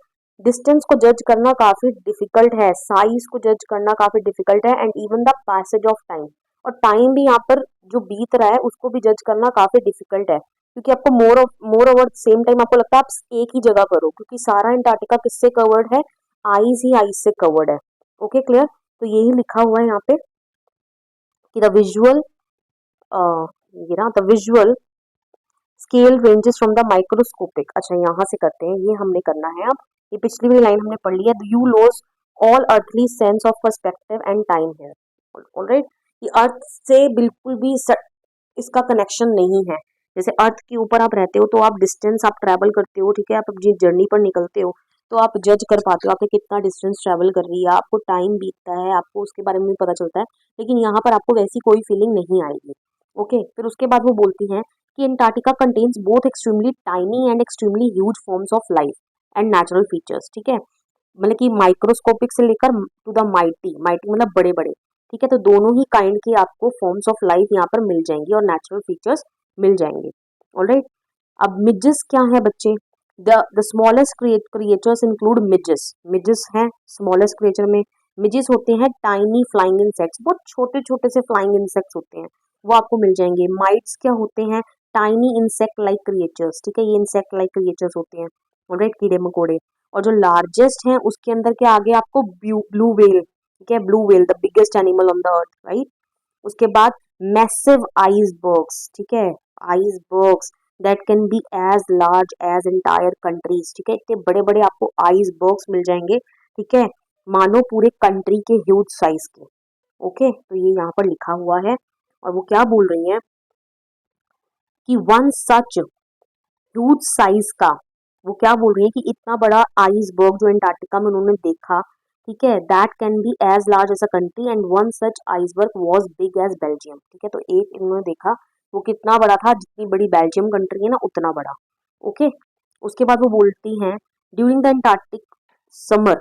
A: डिस्टेंस को जज करना काफी डिफिकल्ट है, साइज को जज करना काफी डिफिकल्ट है, and even the passage of time, और टाइम भी यहाँ पर जो बीत रहा है उसको भी जज करना काफी डिफिकल्ट है, क्योंकि आपको मोर ओवर सेम टाइम आपको लगता है आप एक ही जगह करो, क्योंकि सारा अंटार्कटिका किससे कवर्ड है, आइज ही आइज से कवर्ड है, ओके क्लियर। तो यही लिखा हुआ है यहाँ पे कि द विजुअल, ये ना, the visual scale ranges from the microscopic, अच्छा यहाँ से करते हैं, ये हमने करना है अब, ये पिछली वाली लाइन हमने पढ़ ली है, you loss all earthly sense of perspective and time here, alright. ये अर्थ से बिल्कुल भी इसका कनेक्शन नहीं है। जैसे अर्थ के ऊपर आप रहते हो तो आप डिस्टेंस आप ट्रैवल करते हो, ठीक है, आप अपनी जर्नी पर निकलते हो तो आप जज कर पाते हो आपने कितना डिस्टेंस ट्रैवल कर रही है, आपको टाइम बीतता है, आपको उसके बारे में भी पता चलता है, लेकिन यहाँ पर आपको वैसी कोई फीलिंग नहीं आएगी, ओके। फिर उसके बाद वो बोलती हैं कि Antarctica contains both extremely tiny and extremely huge forms of life and natural features, ठीक है, मतलब कि माइक्रोस्कोपिक से लेकर टू द माइटी, माइटी मतलब बड़े बड़े, ठीक है। तो दोनों ही काइंड की आपको फॉर्म्स ऑफ लाइफ यहाँ पर मिल जाएंगी और नेचुरल फीचर्स मिल जाएंगे, ऑलराइट। अब मिजेस क्या है बच्चे, द स्मॉलेस्ट क्रिएचर्स इंक्लूड मिजेस, मिजेस हैं स्मॉलेस्ट क्रिएचर में, मिजेस होते हैं टाइनी फ्लाइंग इंसेक्ट्स, बहुत छोटे छोटे से फ्लाइंग इंसेक्ट्स होते हैं, वो आपको मिल जाएंगे। माइट्स क्या होते हैं, टाइनी इंसेक्ट लाइक क्रिएचर्स, ठीक है, ये इंसेक्ट लाइक क्रिएचर्स होते हैं, ऑलराइट, कीड़े मकोड़े। और जो लार्जेस्ट है उसके अंदर के आगे आपको ब्लू व्हेल, ठीक है, blue whale the biggest animal on the earth, right. उसके बाद मैसिव आइसबर्ग्स, ठीक है, icebergs that can be as large as entire countries, ठीक है, इतने बड़े बड़े आपको आइसबर्ग्स मिल जाएंगे, ठीक है, मानो पूरे कंट्री के ह्यूज साइज के, ओके। तो ये यहाँ पर लिखा हुआ है, और वो क्या बोल रही है कि वन सच ह्यूज साइज का, वो क्या बोल रही है कि इतना बड़ा आइसबर्ग जो अंटार्कटिका में उन्होंने देखा, ठीक है, that can be as large as a country and one such iceberg was big as Belgium, ठीक है। तो एक इन्होंने देखा वो कितना बड़ा था, जितनी बड़ी बेल्जियम कंट्री है ना उतना बड़ा, ओके। उसके बाद वो बोलती हैं during the Antarctic summer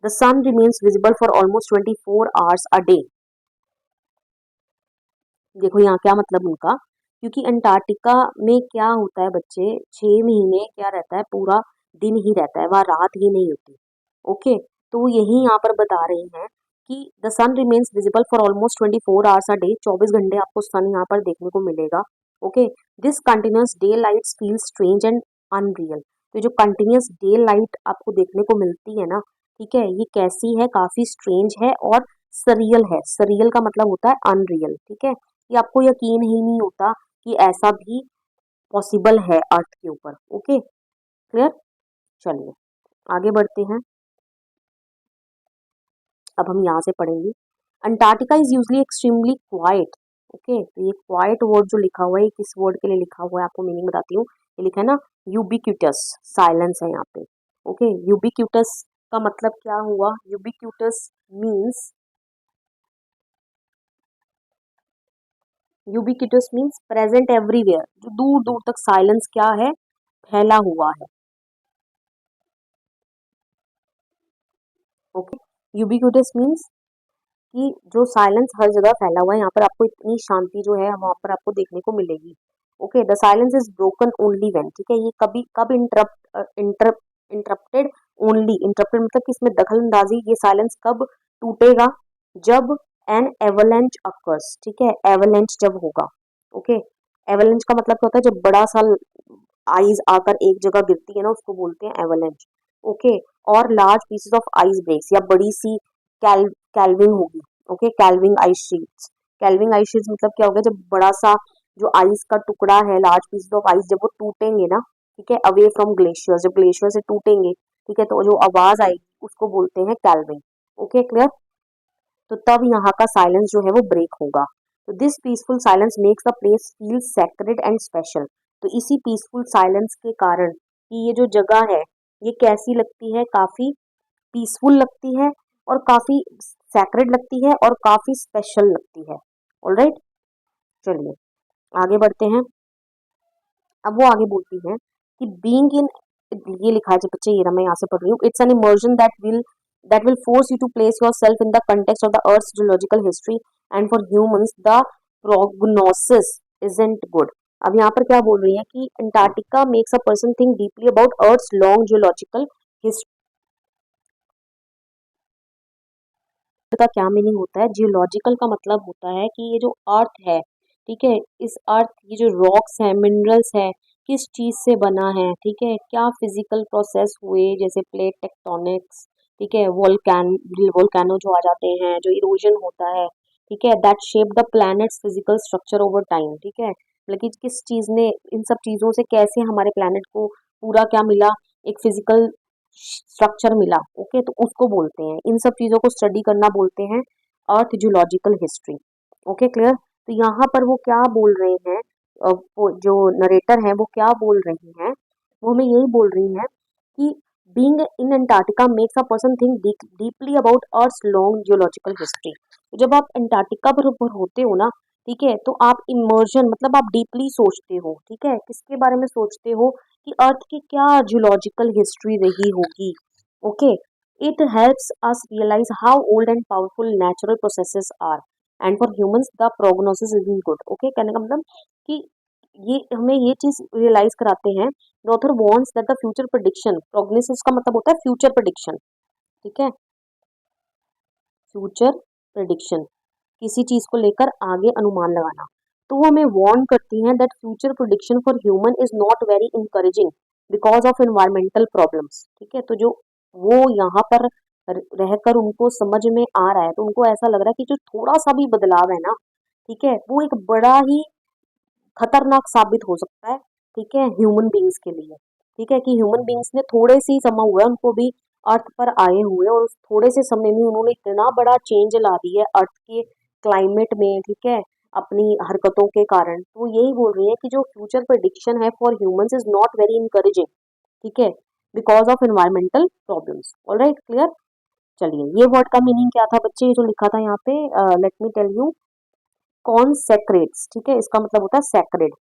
A: the sun remains visible for almost 24 hours a day. देखो यहाँ क्या मतलब उनका, क्योंकि अंटार्कटिका में क्या होता है बच्चे, 6 महीने क्या रहता है, पूरा दिन ही रहता है, वहाँ रात ही नहीं होती, ओके। तो वो यही यहाँ पर बता रही हैं कि the sun remains visible for almost 24 hours a day, 24 घंटे आपको सन यहाँ पर देखने को मिलेगा, okay. This continuous daylight feel strange and unreal, तो जो कंटिन्यूस डे लाइट आपको देखने को मिलती है ना, ठीक है, ये कैसी है, काफी स्ट्रेंज है और सरियल है, सरियल का मतलब होता है अनरियल, ठीक है, कि आपको यकीन ही नहीं होता कि ऐसा भी पॉसिबल है अर्थ के ऊपर, ओके क्लियर। चलिए आगे बढ़ते हैं, अब हम यहाँ से पढ़ेंगे Antarctica is usually extremely quite. Okay, तो ये क्वाइट वर्ड जो लिखा हुआ है, किस वर्ड के लिए लिखा हुआ है आपको मीनिंग बताती हूँ। ये लिखा है ना यूबिक्यूटस, साइलेंस है यहाँ पे। ओके, यूबिक्यूटस का मतलब क्या हुआ? Ubiquitous means, ubiquitous means present everywhere, जो दूर दूर तक साइलेंस क्या है, फैला हुआ है। ओके, यूबिक्यूटस मीन्स कि जो साइलेंस हर जगह फैला हुआ है, यहाँ पर आपको इतनी शांति जो है वहां पर आपको देखने को मिलेगी। Okay, the silence is broken only when, ठीक है, ये कभी कब इंटरप्टेड ओनली, इंटरप्टेड मतलब कि इसमें दखल अंदाजी, ये साइलेंस कब टूटेगा? जब एन एवलेंच अकर्स, ठीक है, एवलेंच जब होगा। ओके, एवलेंच का मतलब क्या होता है? जब बड़ा सा आइस आकर एक जगह गिरती है ना, उसको बोलते हैं एवलेंच। ओके, और large pieces of ice breaks, या बड़ी सी कैल्विंग होगी। Okay, calving ice sheets, calving ice sheets मतलब क्या होगा? जब बड़ा सा जो आइस का टुकड़ा है, लार्ज पीसेस ऑफ आइस, जब वो टूटेंगे ना, ठीक है, अवे फ्रॉम ग्लेशियर, जब ग्लेशियर से टूटेंगे, ठीक है, तो जो आवाज आएगी उसको बोलते हैं कैल्विंग। Okay, clear? तो तब यहाँ का साइलेंस जो है वो ब्रेक होगा। तो this peaceful silence makes the place feel sacred and special. तो इसी पीसफुल साइलेंस के कारण कि ये जो जगह है ये कैसी लगती है? काफी पीसफुल लगती है, और काफी सैक्रेड लगती है, और काफी स्पेशल लगती है। ऑलराइट, चलिए आगे बढ़ते हैं। अब वो आगे बोलती है कि बीइंग इन, ये लिखा है जो बच्चे, ये मैं यहाँ से पढ़ रही हूँ, it's an immersion that will force you to place yourself in the context of the earth's geological history, and for humans the prognosis isn't good. अब यहाँ पर क्या बोल रही है कि Antarctica makes a person think deeply about earth's long geological history. का क्या मीनिंग होता है? जियोलॉजिकल का मतलब होता है कि ये जो अर्थ है, ठीक है, इस अर्थ, ये जो रॉक्स है, मिनरल्स है, किस चीज से बना है, ठीक है, क्या फिजिकल प्रोसेस हुए, जैसे प्लेट टेक्टोनिक्स, ठीक है, वोल्केनो जो आ जाते हैं, जो इरोजन होता है, ठीक है, that shape the planets physical structure over time, ठीक है, मतलब कि किस चीज ने, इन सब चीजों से कैसे हमारे प्लैनेट को पूरा क्या मिला, एक फिजिकल स्ट्रक्चर मिला। ओके, तो उसको बोलते हैं, इन सब चीजों को स्टडी करना बोलते हैं अर्थ जियोलॉजिकल हिस्ट्री। Okay, clear? तो यहाँ पर वो क्या बोल रहे हैं, वो जो नरेटर है वो क्या बोल रही हैं, वो हमें यही बोल रही हैं कि being in Antarctica makes a person think deeply about earth long geological history. जब आप अंटार्कटिका पर होते हो ना, ठीक है, तो आप इमर्जन मतलब आप डीपली सोचते हो, ठीक है, किसके बारे में सोचते हो? कि अर्थ की क्या जियोलॉजिकल हिस्ट्री रही होगी। Okay, it helps us realise how old and powerful natural processes are, and for humans the prognosis is in good. Okay, कहने का मतलब कि ये हमें ये चीज रियलाइज कराते हैं। The author wants that the future prediction, prognosis का मतलब होता है फ्यूचर प्रेडिक्शन, ठीक है, फ्यूचर प्रेडिक्शन, किसी चीज को लेकर आगे अनुमान लगाना। तो वो हमें वार्न करती हैं that future prediction for human is not very encouraging because of environmental problems, ठीक है, तो जो वो यहाँ पर रहकर उनको समझ में आ रहा है, तो उनको ऐसा लग रहा है कि जो थोड़ा सा भी बदलाव है ना, ठीक है, वो एक बड़ा ही खतरनाक साबित हो सकता है, ठीक है, ह्यूमन बींग्स के लिए। ठीक है, कि ह्यूमन बींग्स ने थोड़े से ही समय हुआ है उनको भी अर्थ पर आए हुए, और उस थोड़े से समय में उन्होंने इतना बड़ा चेंज ला दी है अर्थ के क्लाइमेट में, ठीक है, अपनी हरकतों के कारण। तो यही बोल रही है कि जो फ्यूचर प्रेडिक्शन है for humans is not very encouraging, ठीक है, because of environmental problems. Alright, clear? चलिए, ये वर्ड का मीनिंग क्या था बच्चे? ये जो लिखा था यहाँ पे, लेट मी टेल यू, कॉन्सेक्रेट्स, ठीक है, इसका मतलब होता है सैक्रेड।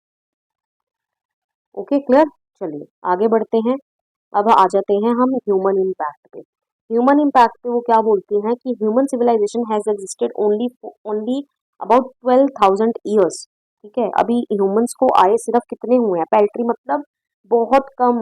A: Okay, clear? चलिए आगे बढ़ते हैं। अब आ जाते हैं हम ह्यूमन इम्पैक्ट पे। ह्यूमन इम्पैक्ट पे वो क्या बोलती हैं कि human civilisation has existed only only about 12,000 years, ठीक है, अभी ह्यूमंस को आए सिर्फ कितने हुए हैं? पैल्ट्री मतलब बहुत कम,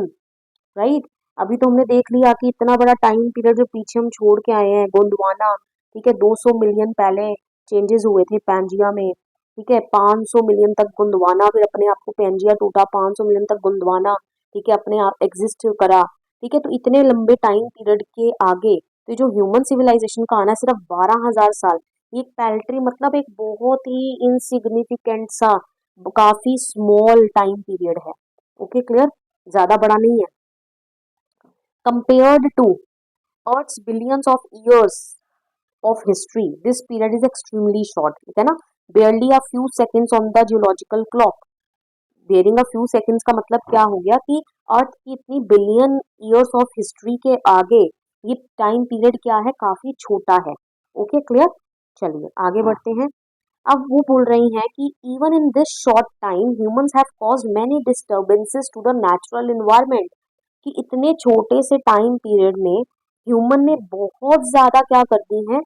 A: राइट? अभी तो हमने देख लिया कि इतना बड़ा टाइम पीरियड जो पीछे हम छोड़ के आए हैं, गोंडवाना, ठीक है, 200 मिलियन पहले चेंजेस हुए थे पैंजिया में, ठीक है, 500 मिलियन तक गोंडवाना, फिर अपने आप को पैंजिया टूटा, 500 मिलियन तक गोंडवाना, ठीक है, अपने आप एग्जिस्ट करा, ठीक है, तो इतने लंबे टाइम पीरियड के आगे तो जो ह्यूमन सिविलाइजेशन का आना सिर्फ 12,000 साल, ये पैल्ट्री मतलब एक बहुत ही इनसिग्निफिकेंट सा, काफी स्मॉल टाइम पीरियड है। Okay, clear? ज्यादा बड़ा नहीं है compared to Earth's billions of years, of history. This period is extremely short, ठीक है ना, barely a few seconds on the geological clock. Bearing a few seconds का मतलब क्या हो गया कि अर्थ की इतनी बिलियन ईयर्स ऑफ हिस्ट्री के आगे ये टाइम पीरियड क्या है, काफी छोटा है. Okay, clear. चलिए आगे बढ़ते हैं. अब वो बोल रही हैं कि even in this short time humans have caused many disturbances to the natural environment, कि इतने छोटे से टाइम पीरियड में ह्यूमन ने बहुत ज्यादा क्या कर दी है,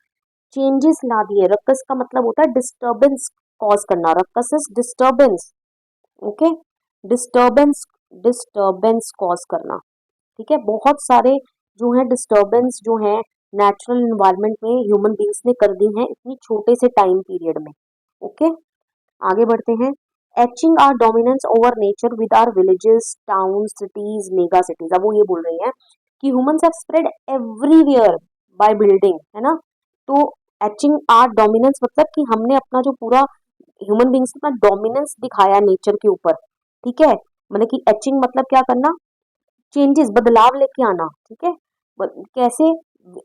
A: चेंजेस ला दिए. रक्कस का मतलब होता है डिस्टर्बेंस कॉज करना. Ruckus is disturbance. Okay, disturbance, disturbance cause करना. ठीक है, बहुत सारे जो है डिस्टर्बेंस जो है नेचुरल एनवायरनमेंट में ह्यूमन बींग्स ने कर दी हैं इतनी छोटे से टाइम पीरियड में. ओके, आगे बढ़ते हैं. Etching our dominance over nature with our villages, town, cities, mega cities. अब वो ये बोल रही हैं कि humans have spread everywhere by building, है ना. तो एचिंग आर डोमिनेंस मतलब कि हमने अपना जो पूरा ह्यूमन बींग्स अपना डोमिनेंस दिखाया नेचर के ऊपर. ठीक है, मतलब कि एचिंग मतलब क्या करना, चेंजेस, बदलाव लेके आना. ठीक है, कैसे,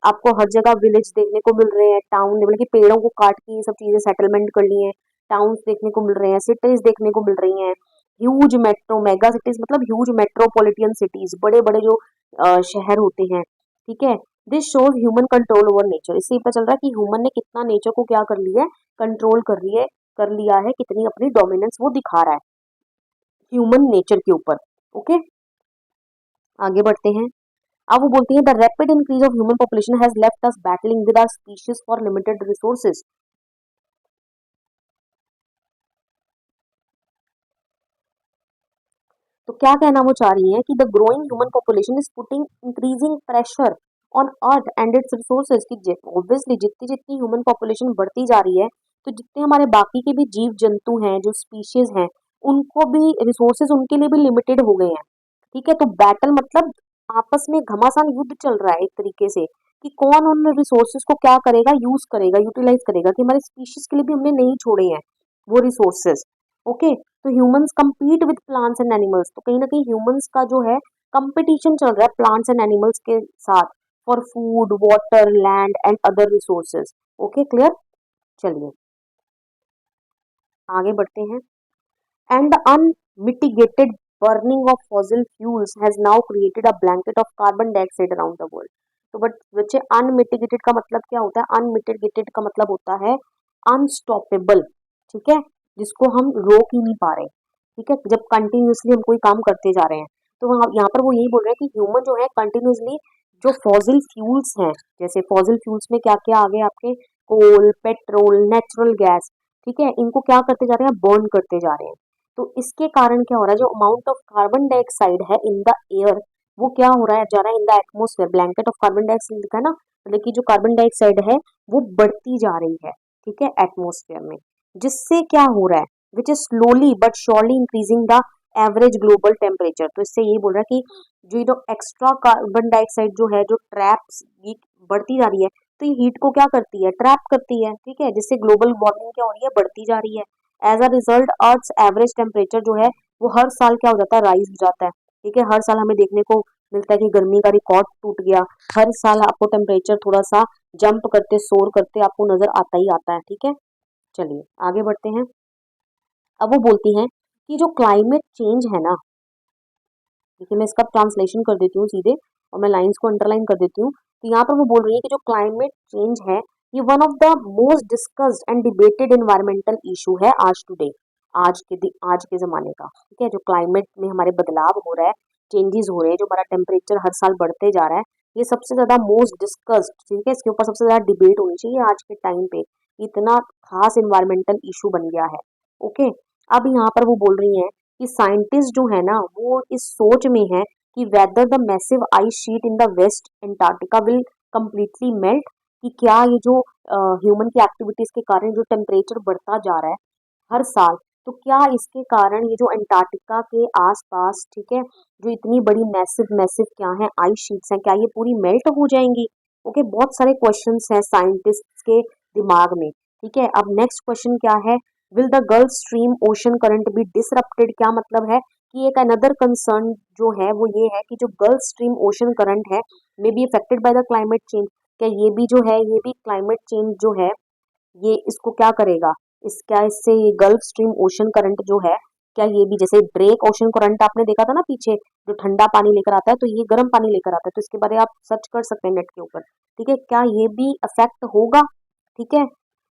A: आपको हर जगह विलेज देखने को मिल रहे हैं, टाउन, मतलब कि पेड़ों को काट के ये सब चीजें सेटलमेंट कर ली हैं, टाउन्स देखने को मिल रहे हैं, सिटीज देखने को मिल रही हैं, ह्यूज मेट्रो, मेगा सिटीज मतलब ह्यूज मेट्रोपॉलिटन सिटीज, बड़े बड़े जो शहर होते हैं. ठीक है, this shows human control over nature. इससे पता चल रहा है कि ह्यूमन ने कितना नेचर को क्या कर लिया है, कंट्रोल कर लिया है, कितनी अपनी डोमिनेंस वो दिखा रहा है ह्यूमन नेचर के ऊपर. ओके, आगे बढ़ते हैं. अब वो बोलती है the rapid increase of human population has left us battling with our species for limited resources. तो क्या कहना वो चाह रही है कि the growing human population is putting increasing pressure on earth and its resources, कि ऑब्वियसली जितनी जितनी ह्यूमन पॉपुलेशन बढ़ती जा रही है तो जितने हमारे बाकी के भी जीव जंतु हैं, जो स्पीशीज हैं, उनको भी रिसोर्सेज उनके लिए भी लिमिटेड हो गए हैं. ठीक है, तो बैटल मतलब आपस में घमासान युद्ध चल रहा है एक तरीके से, कि कौन उन रिसोर्सेज को क्या करेगा, यूज करेगा, यूटिलाइज करेगा, कि हमारे स्पीशीज के लिए भी हमने नहीं छोड़े हैं वो रिसोर्सेज. ओके, तो humans compete with plants and animals. तो कहीं ना कहीं ह्यूमंस का जो है कंपटीशन चल रहा है प्लांट्स एंड एनिमल्स के साथ for food, water, land and other resources. Okay, clear. चलिए आगे बढ़ते हैं. And the unmitigated burning of fossil fuels has now created a blanket of carbon dioxide around the world. तो बट बच्चे, अनमिटिगेटेड का मतलब क्या होता है, अनमिटिगेटेड का मतलब होता है अनस्टॉपेबल. ठीक है, जिसको हम रोक ही नहीं पा रहे. ठीक है, जब कंटिन्यूसली हम कोई काम करते जा रहे हैं, तो यहाँ पर वो यही बोल रहे हैं कि ह्यूमन जो है कंटिन्यूसली जो फॉसिल फ्यूल्स हैं, जैसे फॉसिल फ्यूल्स में क्या क्या आ गए आपके, कोल, पेट्रोल, नेचुरल गैस. ठीक है, इनको क्या करते जा रहे हैं, बर्न करते जा रहे हैं. तो इसके कारण क्या हो रहा है, जो अमाउंट ऑफ कार्बन डाइऑक्साइड है इन द एयर, वो क्या हो रहा है, जा रहा है इन the atmosphere. Blanket of carbon dioxide लिखा है ना, मतलब कि जो कार्बन डाइऑक्साइड है वो बढ़ती जा रही है. ठीक है, एटमोस्फेयर में, जिससे क्या हो रहा है, which is slowly but surely increasing the average global temperature. तो इससे ये बोल रहा है कि जो एक्स्ट्रा कार्बन डाइऑक्साइड जो है, जो ट्रैप्स बढ़ती जा रही है, तो ये हीट को क्या करती है, ट्रैप करती है. ठीक है, जिससे ग्लोबल वार्मिंग क्या हो रही है, बढ़ती जा रही है. As a result earth's average temperature जो है वो हर साल क्या हो जाता है, राइज हो जाता है. ठीक है, हर साल हमें देखने को मिलता है कि गर्मी का रिकॉर्ड टूट गया. हर साल आपको टेम्परेचर थोड़ा सा जंप करते, सोर करते आपको नजर आता ही आता है. ठीक है, चलिए आगे बढ़ते हैं. अब वो बोलती हैं कि जो क्लाइमेट चेंज है ना, देखिए मैं इसका ट्रांसलेशन कर देती हूँ सीधे, और मैं लाइंस को अंडरलाइन कर देती हूँ. तो यहाँ पर वो बोल रही है कि जो क्लाइमेट चेंज है ये one of the most discussed and debated environmental issue है आज टुडे, आज के जमाने का. ठीक है, जो क्लाइमेट में हमारे बदलाव हो रहा है, चेंजेस हो रहे हैं, जो हमारा टेम्परेचर हर साल बढ़ते जा रहा है, ये सबसे ज्यादा मोस्ट डिस्कस्ड, ठीक है, इसके ऊपर सबसे ज्यादा डिबेट होनी चाहिए आज के टाइम पे. इतना खास एनवायरमेंटल इशू बन गया है. ओके, अब यहाँ पर वो बोल रही हैं कि साइंटिस्ट जो है ना वो इस सोच में है कि whether the massive ice sheet in the West Antarctica will completely melt, कि क्या ये जो ह्यूमन की एक्टिविटीज के कारण जो टेम्परेचर बढ़ता जा रहा है हर साल, तो क्या इसके कारण ये जो अंटार्कटिका के आसपास, ठीक है, जो इतनी बड़ी मैसिव मैसिव क्या है आइस शीट्स हैं, क्या ये पूरी मेल्ट हो जाएंगी. ओके, बहुत सारे क्वेश्चंस हैं साइंटिस्ट के दिमाग में. ठीक है, अब नेक्स्ट क्वेश्चन क्या है, will the Gulf Stream ocean current be disrupted. क्या मतलब है कि एक अनदर कंसर्न जो है वो ये है कि जो गल्फ स्ट्रीम ओशन करंट है may be affected by the climate change. क्या ये भी जो है, ये भी क्लाइमेट चेंज जो है ये इसको क्या करेगा, इस क्या इससे ये गल्फ स्ट्रीम ओशन करंट जो है, क्या ये भी जैसे ड्रेक ओशन करंट आपने देखा था ना पीछे, जो ठंडा पानी लेकर आता है, तो ये गर्म पानी लेकर आता है, तो इसके बारे में आप सर्च कर सकते हैं नेट के ऊपर। ठीक है, क्या ये भी अफेक्ट होगा? ठीक है,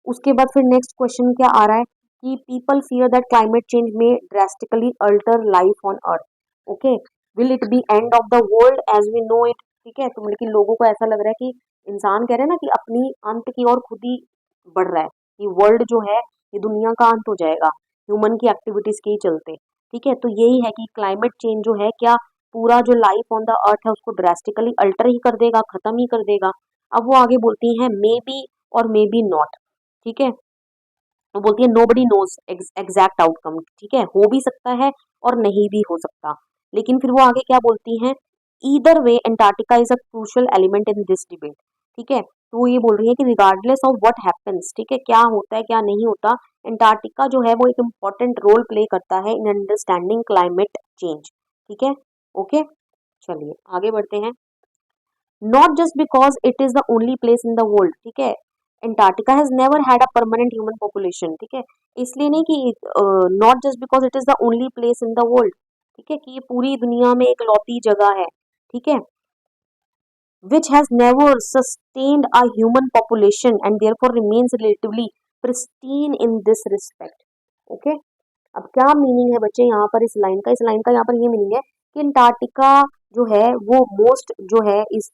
A: उसके बाद फिर नेक्स्ट क्वेश्चन क्या आ रहा है कि people fear that climate change may drastically alter life on earth. Okay, will it be end of the world as we know it. ठीक है, तो मतलब कि लोगों को ऐसा लग रहा है कि इंसान कह रहे हैं ना कि अपनी अंत की ओर खुद ही बढ़ रहा है, कि वर्ल्ड जो है ये दुनिया का अंत हो जाएगा ह्यूमन की एक्टिविटीज के ही चलते। ठीक है, तो यही है कि क्लाइमेट चेंज जो है क्या पूरा जो लाइफ ऑन द अर्थ है उसको ड्रेस्टिकली अल्टर ही कर देगा, खत्म ही कर देगा। अब वो आगे बोलती हैं मे बी और मे बी नॉट। ठीक है, वो बोलती है नो बडी नोज एग्जैक्ट आउटकम। ठीक है, हो भी सकता है और नहीं भी हो सकता। लेकिन फिर वो आगे क्या बोलती हैं, either way Antarctica is a crucial element in this debate. ठीक है, तो वो ये बोल रही है कि रिगार्डलेस ऑफ व्हाट हैपेंस, ठीक है, क्या होता है क्या नहीं होता, एंटार्क्टिका जो है वो एक इम्पॉर्टेंट रोल प्ले करता है इन अंडरस्टैंडिंग क्लाइमेट चेंज। ठीक है, ओके, चलिए आगे बढ़ते हैं। Not just because it is the only place in the world. ठीक है, Antarctica has never had a permanent human population. ठीक है, इसलिए नहीं कि not just because it is the only place in the world. ठीक है, कि ये पूरी दुनिया में एक लौती जगह है। ठीक है, which has never sustained a human population and therefore remains relatively pristine in this respect. Okay, अब क्या मीनिंग है बच्चे यहाँ पर इस लाइन का, इस लाइन का यहाँ पर ये मीनिंग है कि अंटार्कटिका जो है वो मोस्ट जो है इस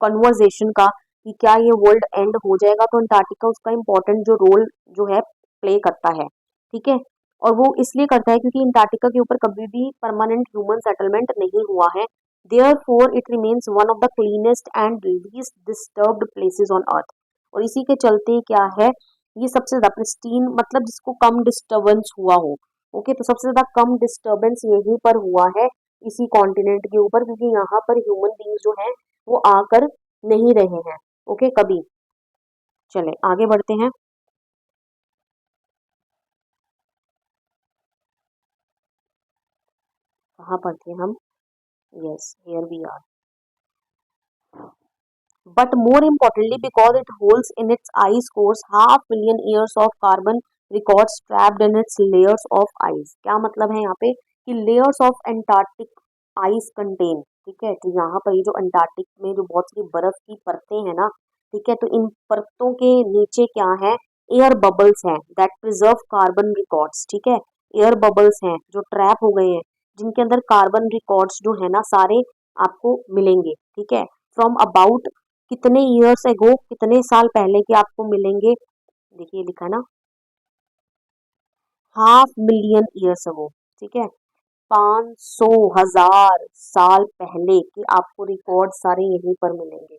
A: कन्वर्जेशन का, कि क्या ये वर्ल्ड एंड हो जाएगा, तो अंटार्कटिका उसका इम्पोर्टेंट जो रोल जो है प्ले करता है। ठीक है, और वो इसलिए करता है क्योंकि अंटार्कटिका के ऊपर कभी भी परमानेंट ह्यूमन सेटलमेंट नहीं हुआ है। Therefore it remains one of the cleanest and least disturbed places on earth. और इसी के चलते क्या है, ये सबसे ज्यादा प्रिस्टीन मतलब जिसको कम डिस्टर्बेंस हुआ हो। ओके, तो सबसे ज्यादा कम डिस्टर्बेंस यहीं पर हुआ है, इसी कॉन्टिनेंट के ऊपर, क्योंकि यहाँ पर ह्यूमन बींग्स जो हैं वो आकर नहीं रहे हैं। ओके, कभी। चले आगे बढ़ते हैं। कहाँ पर थे हम? Yes, here we are. But more importantly, because it holds in its ice cores half million years of carbon records trapped in its layers of ice। क्या मतलब है यहाँ पे कि layers of Antarctic ice contain। ठीक है, तो यहाँ पर ये जो अंटार्कटिक में जो बहुत सारी बर्फ की परतें हैं ना, ठीक है, तो इन परतों के नीचे क्या है, एयर बबल्स हैं दैट प्रिजर्व कार्बन रिकॉर्ड्स। ठीक है, एयर बबल्स हैं जो ट्रैप हो गए हैं, जिनके अंदर कार्बन रिकॉर्ड्स जो है ना सारे आपको मिलेंगे। ठीक है, फ्रॉम अबाउट कितने ईयर्स एगो, कितने साल पहले के आपको मिलेंगे, देखिए लिखा है ना, हाफ मिलियन ईयर्स एगो। ठीक है, 500,000 साल पहले के आपको रिकॉर्ड सारे यहीं पर मिलेंगे।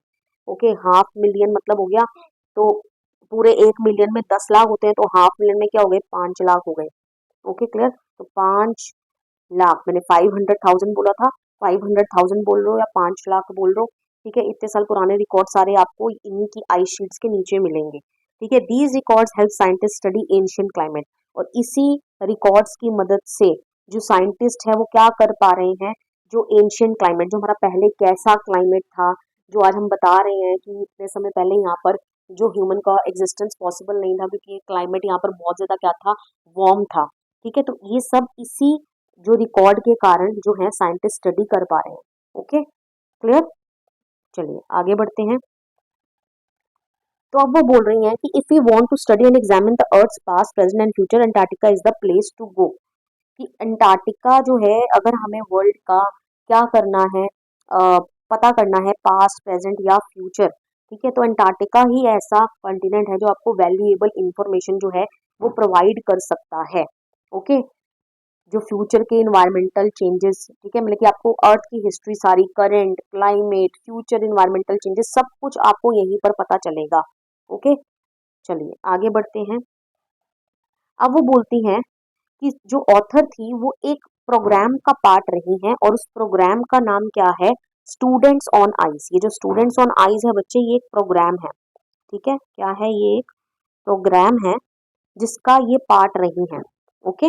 A: ओके, हाफ मिलियन मतलब हो गया, तो पूरे 1 मिलियन में 10 लाख होते हैं, तो हाफ मिलियन में क्या हो गए, 5 लाख हो गए। ओके, क्लियर, तो 5 लाख, मैंने 500,000 बोला था, 500,000 बोल रहे हो या 5 लाख बोल रहे हो। ठीक है, इतने साल पुराने रिकॉर्ड सारे आपको इन्हीं की आइस शीट्स के नीचे मिलेंगे। ठीक है, these records help scientist study ancient climate. और इसी रिकॉर्ड्स की मदद से जो साइंटिस्ट है वो क्या कर पा रहे हैं, जो एंशिएंट क्लाइमेट, जो हमारा पहले कैसा क्लाइमेट था, जो आज हम बता रहे हैं कि इतने समय पहले यहाँ पर जो ह्यूमन का एग्जिस्टेंस पॉसिबल नहीं था, क्योंकि क्लाइमेट यहाँ पर बहुत ज्यादा क्या था, वार्म था। ठीक है, तो ये सब इसी जो रिकॉर्ड के कारण जो है साइंटिस्ट स्टडी कर पा रहे हैं। ओके, क्लियर, चलिए आगे बढ़ते हैं। तो अब वो बोल रही हैं कि if you want to study and examine the earth's past present and future, Antarctica is the place to go. कि अंटार्कटिका जो है, अगर हमें वर्ल्ड का क्या करना है, पता करना है पास्ट प्रेजेंट या फ्यूचर, ठीक है, तो अंटार्कटिका ही ऐसा कॉन्टिनेंट है जो आपको वैल्यूएबल इंफॉर्मेशन जो है वो प्रोवाइड कर सकता है। ओके, जो फ्यूचर के इन्वायरमेंटल चेंजेस, ठीक है, मतलब कि आपको अर्थ की हिस्ट्री सारी, current, climate, future environmental changes, सब कुछ आपको यहीं पर पता चलेगा। ओके, चलिए आगे बढ़ते हैं। अब वो बोलती हैं कि जो ऑथर थी वो एक प्रोग्राम का पार्ट रही हैं, और उस प्रोग्राम का नाम क्या है, स्टूडेंट्स ऑन आइस। ये जो स्टूडेंट्स ऑन आइस है बच्चे, ये एक प्रोग्राम है। ठीक है, क्या है, ये एक प्रोग्राम है जिसका ये पार्ट रही हैं। ओके,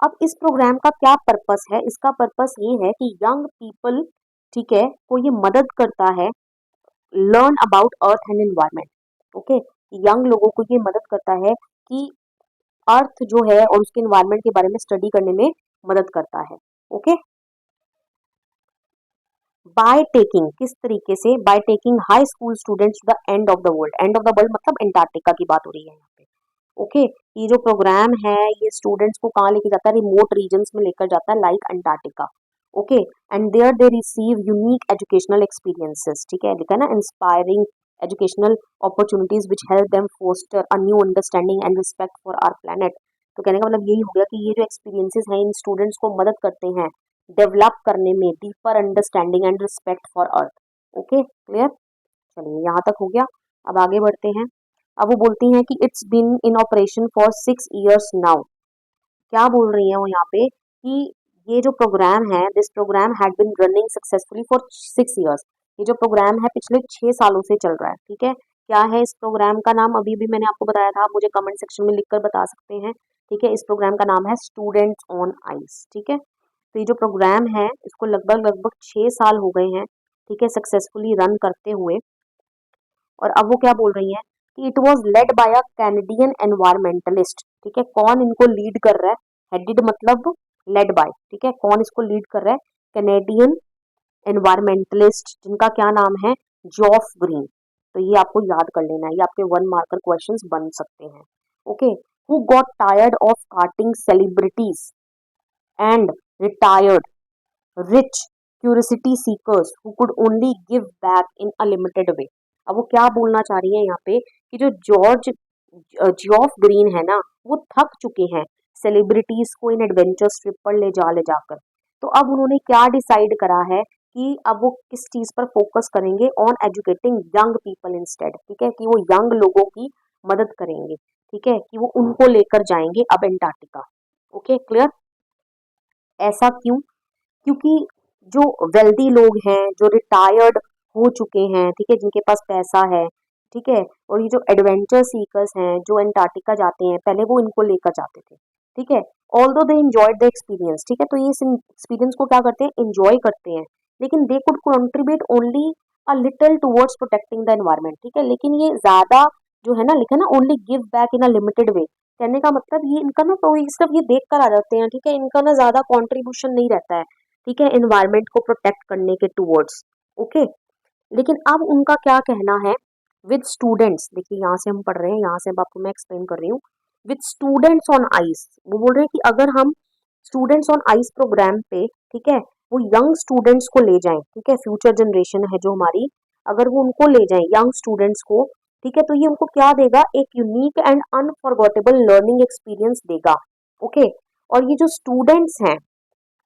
A: अब इस प्रोग्राम का क्या पर्पस है, इसका पर्पस ये है कि यंग पीपल, ठीक है, को ये मदद करता है learn about earth and environment. Okay, young लोगों को ये मदद करता है कि अर्थ जो है और उसके एनवायरमेंट के बारे में स्टडी करने में मदद करता है। ओके, बाय टेकिंग, किस तरीके से, by taking high school students to the end of the world. End of the world मतलब एंटार्क्टिका की बात हो रही है यहाँ पे। ओके, ये जो प्रोग्राम है ये स्टूडेंट्स को कहाँ लेके जाता है, रिमोट रीजन्स में लेकर जाता है, like Antarctica. Okay, and there they receive unique educational experiences. ठीक है, लिखा है ना, inspiring educational opportunities which help them foster a new understanding and respect for our planet. तो कहने का मतलब यही हो गया कि ये जो एक्सपीरियंसेस हैं इन स्टूडेंट्स को मदद करते हैं डेवलप करने में deeper understanding and respect for earth. Okay, clear. चलिए यहाँ तक हो गया, अब आगे बढ़ते हैं। अब वो बोलती हैं कि it's been in operation for 6 years now. क्या बोल रही हैं वो यहाँ पे कि ये जो प्रोग्राम है, this programme had been running successfully for 6 years। ये जो प्रोग्राम है पिछले 6 सालों से चल रहा है। ठीक है, क्या है इस प्रोग्राम का नाम, अभी भी मैंने आपको बताया था, आप मुझे कमेंट सेक्शन में लिखकर बता सकते हैं। ठीक है, इस प्रोग्राम का नाम है स्टूडेंट्स ऑन आइस। ठीक है, तो ये जो प्रोग्राम है इसको लगभग लगभग 6 साल हो गए हैं। ठीक है, सक्सेसफुली रन करते हुए। और अब वो क्या बोल रही हैं कि it was led by a Canadian environmentalist. ठीक है, कौन इनको लीड कर रहा है, हेडेड मतलब लेड बाय। ठीक है, कौन इसको लीड कर रहा है, कैनेडियन एनवायरमेंटलिस्ट जिनका क्या नाम है, जॉफ ग्रीन। तो ये आपको याद कर लेना है, ये आपके 1 मार्कर क्वेश्चंस बन सकते हैं। Okay, who got tired of carting celebrities and retired rich curiosity seekers who could only give back in a limited way. अब वो क्या बोलना चाह रही है यहाँ पे कि जो जियोफ ग्रीन है ना, वो थक चुके हैं सेलिब्रिटीज को इन एडवेंचर्स ट्रिप पर ले जाकर। तो अब उन्होंने क्या डिसाइड करा है कि अब वो किस चीज पर फोकस करेंगे, on educating young people instead. ठीक है, कि वो यंग लोगों की मदद करेंगे। ठीक है, कि वो उनको लेकर जाएंगे अब एंटार्क्टिका। Okay, clear. ऐसा क्यों, क्योंकि जो वेल्दी लोग हैं, जो रिटायर्ड हो चुके हैं, ठीक है, जिनके पास पैसा है, ठीक है, और ये जो एडवेंचर सीकर्स हैं जो अंटार्कटिका जाते हैं, पहले वो इनको लेकर जाते थे। ठीक है, although they enjoyed the experience. ठीक है, तो ये इस एक्सपीरियंस को क्या करते हैं, एंजॉय करते हैं, लेकिन they could contribute only a little towards protecting the environment. ठीक है, लेकिन ये ज्यादा जो है ना, लिखा ना, only give back in a limited वे। कहने का मतलब ये इनका ना, तो ये सिर्फ ये देख कर आ जाते हैं। ठीक है, इनका ना ज्यादा कॉन्ट्रीब्यूशन नहीं रहता है। ठीक है, एनवायरनमेंट को प्रोटेक्ट करने के टूवर्ड्स। ओके, लेकिन अब उनका क्या कहना है विद स्टूडेंट्स। देखिए यहाँ से हम पढ़ रहे हैं, यहाँ से अब आपको मैं एक्सप्लेन कर रही हूँ। विद स्टूडेंट्स ऑन आइस, वो बोल रहे हैं कि अगर हम स्टूडेंट्स ऑन आइस प्रोग्राम पे, ठीक है, वो यंग स्टूडेंट्स को ले जाएं, ठीक है, फ्यूचर जनरेशन है जो हमारी, अगर वो उनको ले जाएं यंग स्टूडेंट्स को, ठीक है, तो ये उनको क्या देगा, एक unique and unforgettable learning experience देगा। ओके, और ये जो स्टूडेंट्स हैं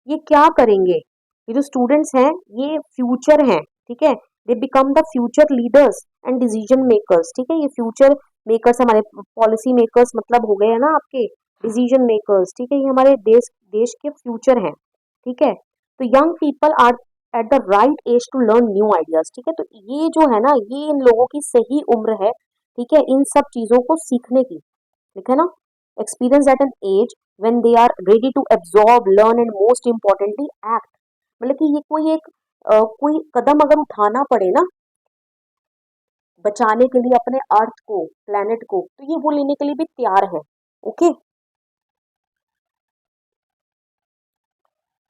A: ये क्या करेंगे, ये जो स्टूडेंट्स हैं ये फ्यूचर हैं। ठीक है, they become the future leaders and decision makers. ठीक है, ये फ्यूचर मेकर्स, हमारे पॉलिसी मेकर्स मतलब हो गए हैं ना आपके डिसीजन मेकर्स। ठीक है, ये हमारे देश देश के फ्यूचर हैं। ठीक है, तो young people are at the right age to learn new ideas. ठीक है, तो ये जो है ना, ये इन लोगों की सही उम्र है, ठीक है, इन सब चीजों को सीखने की। ठीक है ना, experience at an age when they are ready to absorb, learn and most importantly act। मतलब कि ये कोई एक कोई कदम अगर उठाना पड़े ना बचाने के लिए अपने अर्थ को, प्लेनेट को, तो ये वो लेने के लिए भी तैयार है। ओके,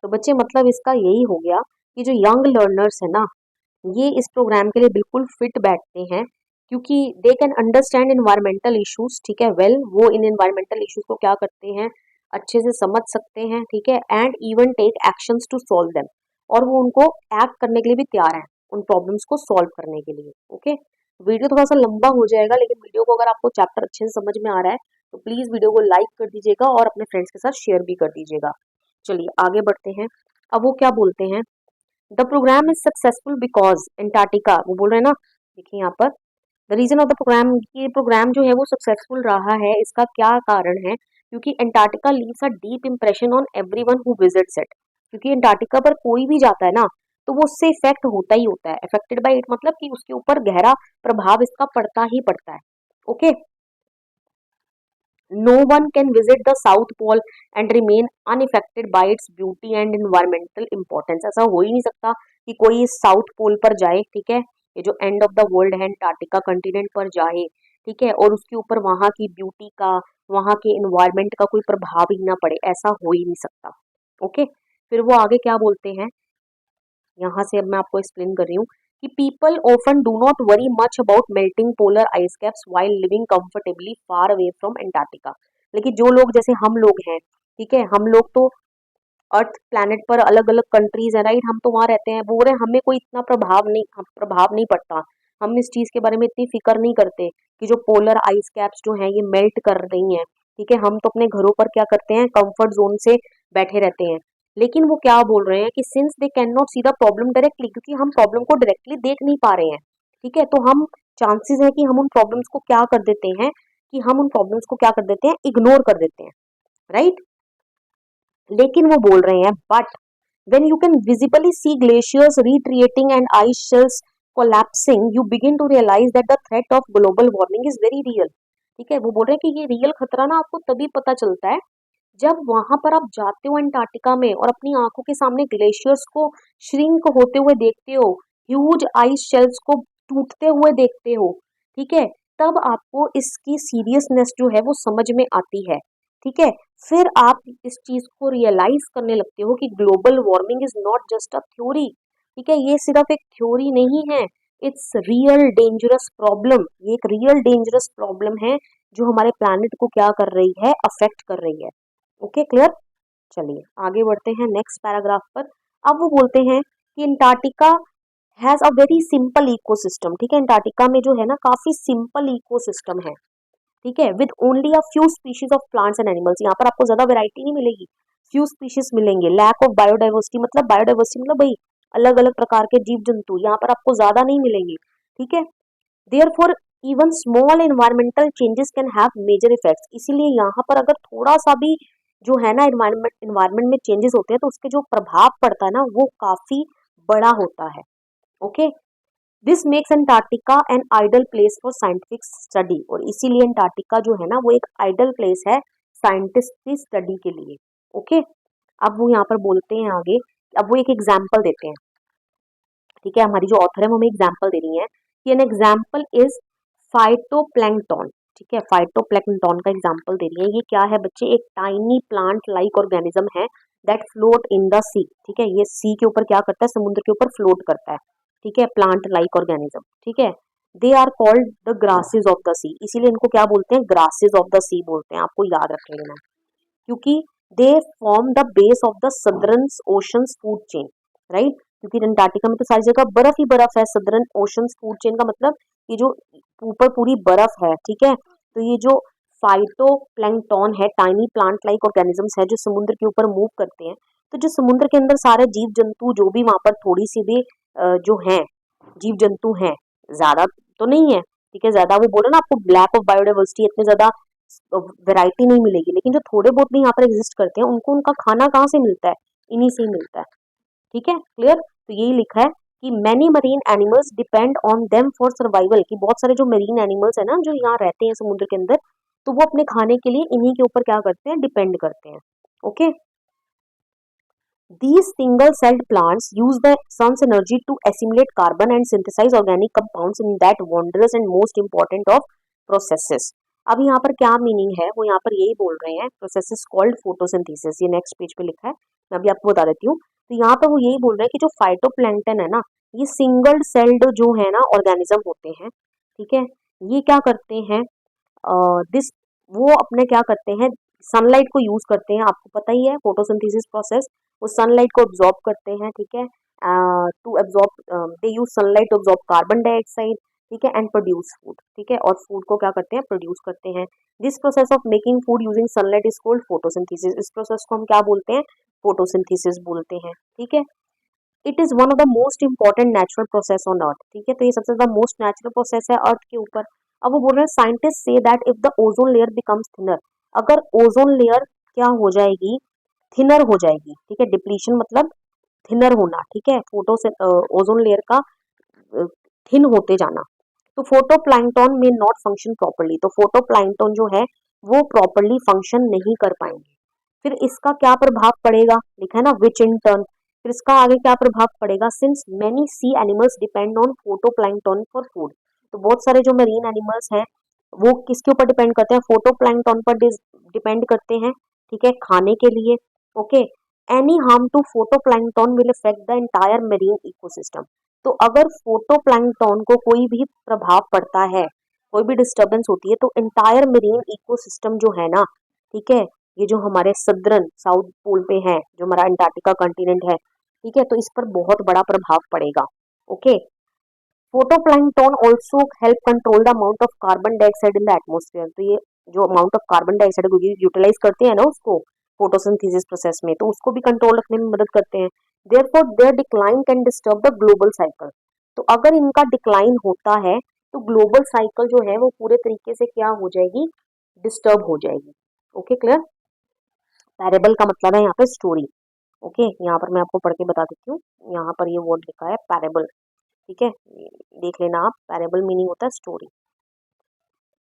A: तो बच्चे मतलब इसका यही हो गया कि जो यंग लर्नर्स है ना, ये इस प्रोग्राम के लिए बिल्कुल फिट बैठते हैं, क्योंकि they can understand environmental issues. ठीक है, वेल वो इन इन्वायरमेंटल इश्यूज को क्या करते हैं, अच्छे से समझ सकते हैं। ठीक है, and even take actions to solve them, और वो उनको एक्ट करने के लिए भी तैयार हैं, उन प्रॉब्लम्स को सॉल्व करने के लिए। ओके, वीडियो थोड़ा सा लंबा हो जाएगा, लेकिन वीडियो को अगर आपको चैप्टर अच्छे से समझ में आ रहा है तो प्लीज वीडियो को लाइक कर दीजिएगा और अपने फ्रेंड्स के साथ शेयर भी कर दीजिएगा। चलिए आगे बढ़ते हैं। अब वो क्या बोलते हैं, the programme is successful because Antarctica, वो बोल रहे हैं ना, देखिए यहाँ पर the reason of the programme, ये प्रोग्राम जो है वो सक्सेसफुल रहा है, इसका क्या कारण है, क्योंकि Antarctica leaves a deep impression on everyone who visits it. क्योंकि अंटार्कटिका पर कोई भी जाता है ना, तो वो उससे इफेक्ट होता ही होता है। अफेक्टेड बाय इट मतलब कि उसके ऊपर गहरा प्रभाव इसका पड़ता ही पड़ता है। Okay, no one can visit the South Pole and remain unaffected by its beauty and environmental importance. ऐसा हो ही नहीं सकता कि कोई साउथ पोल पर जाए, ठीक है, ये जो एंड ऑफ द वर्ल्ड है अंटार्कटिका कंटिनेंट पर जाए, ठीक है, और उसके ऊपर वहां की ब्यूटी का, वहां के एनवायरमेंट का कोई प्रभाव ही ना पड़े, ऐसा हो ही नहीं सकता। ओके, फिर वो आगे क्या बोलते हैं, यहाँ से अब मैं आपको एक्सप्लेन कर रही हूँ कि people often do not worry much about melting polar ice caps while living comfortably far away from Antarctica. लेकिन जो लोग जैसे हम लोग हैं, ठीक है, हम लोग तो अर्थ प्लैनेट पर अलग अलग कंट्रीज है, राइट, हम तो वहाँ रहते हैं, बोल रहे हैं हमें कोई इतना प्रभाव नहीं पड़ता, हम इस चीज के बारे में इतनी फिक्र नहीं करते कि जो पोलर आइस कैप्स जो हैं ये मेल्ट कर रही हैं, ठीक है, हम तो अपने घरों पर क्या करते हैं, कंफर्ट जोन से बैठे रहते हैं। लेकिन वो क्या बोल रहे हैं कि since they can not see the problem directly, क्योंकि हम प्रॉब्लम को डायरेक्टली देख नहीं पा रहे हैं, ठीक है, तो हम चांसेस है कि हम उन प्रॉब्लम्स को क्या कर देते हैं, कि हम उन प्रॉब्लम्स को क्या कर देते हैं, इग्नोर कर देते हैं, राइट। लेकिन वो बोल रहे हैं but when you can visibly see glaciers retreating and ice shelves collapsing, you begin to realize that the threat of global warming is very real। ठीक है, वो बोल रहे हैं कि ये रियल खतरा ना आपको तभी पता चलता है जब वहां पर आप जाते हो अंटार्कटिका में और अपनी आंखों के सामने ग्लेशियर्स को श्रिंक होते हुए देखते हो, ह्यूज आइस शेल्व्स को टूटते हुए देखते हो, ठीक है, तब आपको इसकी सीरियसनेस जो है वो समझ में आती है, ठीक है। फिर आप इस चीज को रियलाइज करने लगते हो कि global warming is not just a theory, ठीक है, ये सिर्फ एक थ्योरी नहीं है, इट्स रियल डेंजरस प्रॉब्लम, ये एक रियल डेंजरस प्रॉब्लम है जो हमारे प्लैनेट को क्या कर रही है, अफेक्ट कर रही है। Okay, clear. चलिए आगे बढ़ते हैं नेक्स्ट पैराग्राफ पर। अब वो बोलते हैं कि Antarctica has a very simple ecosystem, ठीक है, अंटार्कटिका में जो है ना काफी सिंपल इकोसिस्टम है, ठीक है, with only a few species of plants and animals. यहाँ पर आपको ज्यादा वैरायटी नहीं मिलेगी, फ्यू स्पीशीज मिलेंगे। लैक ऑफ बायोडाइवर्सिटी मतलब बायोडाइवर्सिटी मतलब भाई अलग अलग प्रकार के जीव जंतु यहाँ पर आपको ज्यादा नहीं मिलेंगे, ठीक है। Therefore even small environmental changes can have major effects, इसीलिए यहाँ पर अगर थोड़ा सा भी जो है ना एनवायरमेंट में चेंजेस होते हैं तो उसके जो प्रभाव पड़ता है ना वो काफी बड़ा होता है। Okay, this makes Antarctica an ideal place for scientific study, और इसीलिए अंटार्कटिका जो है ना वो एक आइडल प्लेस है साइंटिस्ट की स्टडी के लिए। ओके, अब वो यहाँ पर बोलते हैं आगे, अब वो एक एग्जाम्पल देते हैं, ठीक है, हमारी जो ऑथर है वो हमें एग्जाम्पल दे रही है कि एन एग्जाम्पल इज फाइटोप्लैंक्टन, ठीक है, फाइटोप्लैंक्टन का एग्जाम्पल दे रही है। ये क्या है बच्चे, एक टाइनी प्लांट लाइक ऑर्गेनिज्म है दैट फ्लोट इन द सी, ठीक है, ये सी के ऊपर क्या करता है, समुद्र के ऊपर फ्लोट करता है, ठीक है, प्लांट लाइक ऑर्गेनिज्म, ठीक है। They are called the grasses of the sea, इसीलिए इनको क्या बोलते हैं, ग्रासेस ऑफ द सी बोलते हैं, आपको याद रख लेना, क्योंकि they form the base of the southern oceans food chain, right, क्योंकि अंटार्कटिका में तो सारी जगह बर्फ ही बर्फ है, सदर्न ओशंस फूड चेन का मतलब ये जो ऊपर पूरी बर्फ है, ठीक है, तो ये जो फाइटोप्लैंक्टन है, टाइनी प्लांट लाइक ऑर्गेनिजम्स है जो समुद्र के ऊपर मूव करते हैं, तो जो समुद्र के अंदर सारे जीव जंतु जो भी वहां पर थोड़ी सी भी जो हैं जीव जंतु हैं, ज्यादा तो नहीं है, ठीक है, ज्यादा वो बोले ना आपको ब्लैक ऑफ बायोडाइवर्सिटी, इतने ज्यादा वैरायटी नहीं मिलेगी, लेकिन जो थोड़े बहुत भी यहाँ पर एग्जिस्ट करते हैं उनको उनका खाना कहाँ से मिलता है, इन्हीं से ही मिलता है, ठीक है, क्लियर। तो यही लिखा है कि many marine animals depend on them for survival, कि बहुत सारे जो मरीन एनिमल्स है ना जो यहाँ रहते हैं समुद्र के अंदर, तो वो अपने खाने के लिए इन्हीं के ऊपर क्या करते हैं, डिपेंड करते हैं। Okay, these single celled plants use the sun's energy to assimilate carbon and synthesize organic compounds in that wondrous and most important of processes। अब यहाँ पर क्या मीनिंग है, वो यहाँ पर यही बोल रहे हैं, प्रोसेसेस कॉल्ड फोटोसिंथेसिस, ये नेक्स्ट पेज पे लिखा है, मैं अभी आपको बता देती हूँ। तो यहाँ पर वो यही बोल रहे हैं कि जो फाइटोप्लैंक्टन है ना, ये सिंगल सेल्ड जो है ना ऑर्गेनिज्म होते हैं, ठीक है, ये क्या करते हैं, दिस वो अपने क्या करते हैं, सनलाइट को यूज करते हैं, आपको पता ही है फोटोसिंथेसिस प्रोसेस, वो सनलाइट को ऑब्जॉर्ब करते हैं, ठीक है, to absorb they use sunlight to absorb carbon dioxide, ठीक है, एंड प्रोड्यूस फूड, ठीक है, और फूड को क्या करते हैं, प्रोड्यूस करते हैं। This process of making food using sunlight is called photosynthesis, इस प्रोसेस को हम क्या बोलते हैं, फोटोसिंथेसिस बोलते हैं, ठीक है। It is one of the most important natural process on earth, ठीक है, तो ये सबसे ज्यादा मोस्ट नेचुरल प्रोसेस है अर्थ के ऊपर। अब वो बोल रहे हैं scientist say that if the ozone layer becomes thinner, अगर ओजोन लेयर क्या हो जाएगी, थिनर हो जाएगी, ठीक है, डिप्लीशन मतलब थिनर होना, ठीक है, फोटो से ओजोन लेयर का थिन होते जाना, तो फोटोप्लैंक्टन में नॉट फंक्शन प्रॉपर्ली, तो फोटोप्लैंक्टन जो है वो प्रॉपर्ली फंक्शन नहीं कर पाएंगे। फिर इसका क्या प्रभाव पड़ेगा, लिखा है ना, विच इन टर्न, फिर इसका आगे क्या प्रभाव पड़ेगा, since many sea animals depend on phytoplankton for food, तो बहुत सारे जो मरीन एनिमल्स हैं वो किसके ऊपर डिपेंड करते हैं, फोटोप्लैंक्टन पर डिपेंड करते हैं, ठीक है, खाने के लिए। Okay, any harm to phytoplankton will affect the entire marine ecosystem, तो अगर फोटोप्लैंक्टन को कोई भी प्रभाव पड़ता है, कोई भी डिस्टरबेंस होती है, तो एंटायर मरीन इकोसिस्टम जो है ना, ठीक है, ये जो हमारे सदर्न साउथ पोल पे है, जो हमारा अंटार्कटिका कॉन्टिनेंट है, ठीक है, तो इस पर बहुत बड़ा प्रभाव पड़ेगा। Okay, phytoplankton also help control the amount of carbon dioxide in the atmosphere, तो ये जो अमाउंट ऑफ कार्बन डाइऑक्साइड को यूटिलाइज करते हैं ना उसको फोटोसिंथेसिस प्रोसेस में, तो उसको भी कंट्रोल रखने में मदद करते हैं। Therefore their decline can disturb the global cycle, तो अगर इनका डिक्लाइन होता है तो ग्लोबल साइकिल जो है वो पूरे तरीके से क्या हो जाएगी, डिस्टर्ब हो जाएगी। Okay, clear. पैरेबल का मतलब है यहाँ पे स्टोरी। ओके, यहाँ पर मैं आपको पढ़ के बता देती हूँ, यहाँ पर ये वर्ड लिखा है पैरेबल, ठीक है, देख लेना आप, पैरेबल मीनिंग होता है स्टोरी।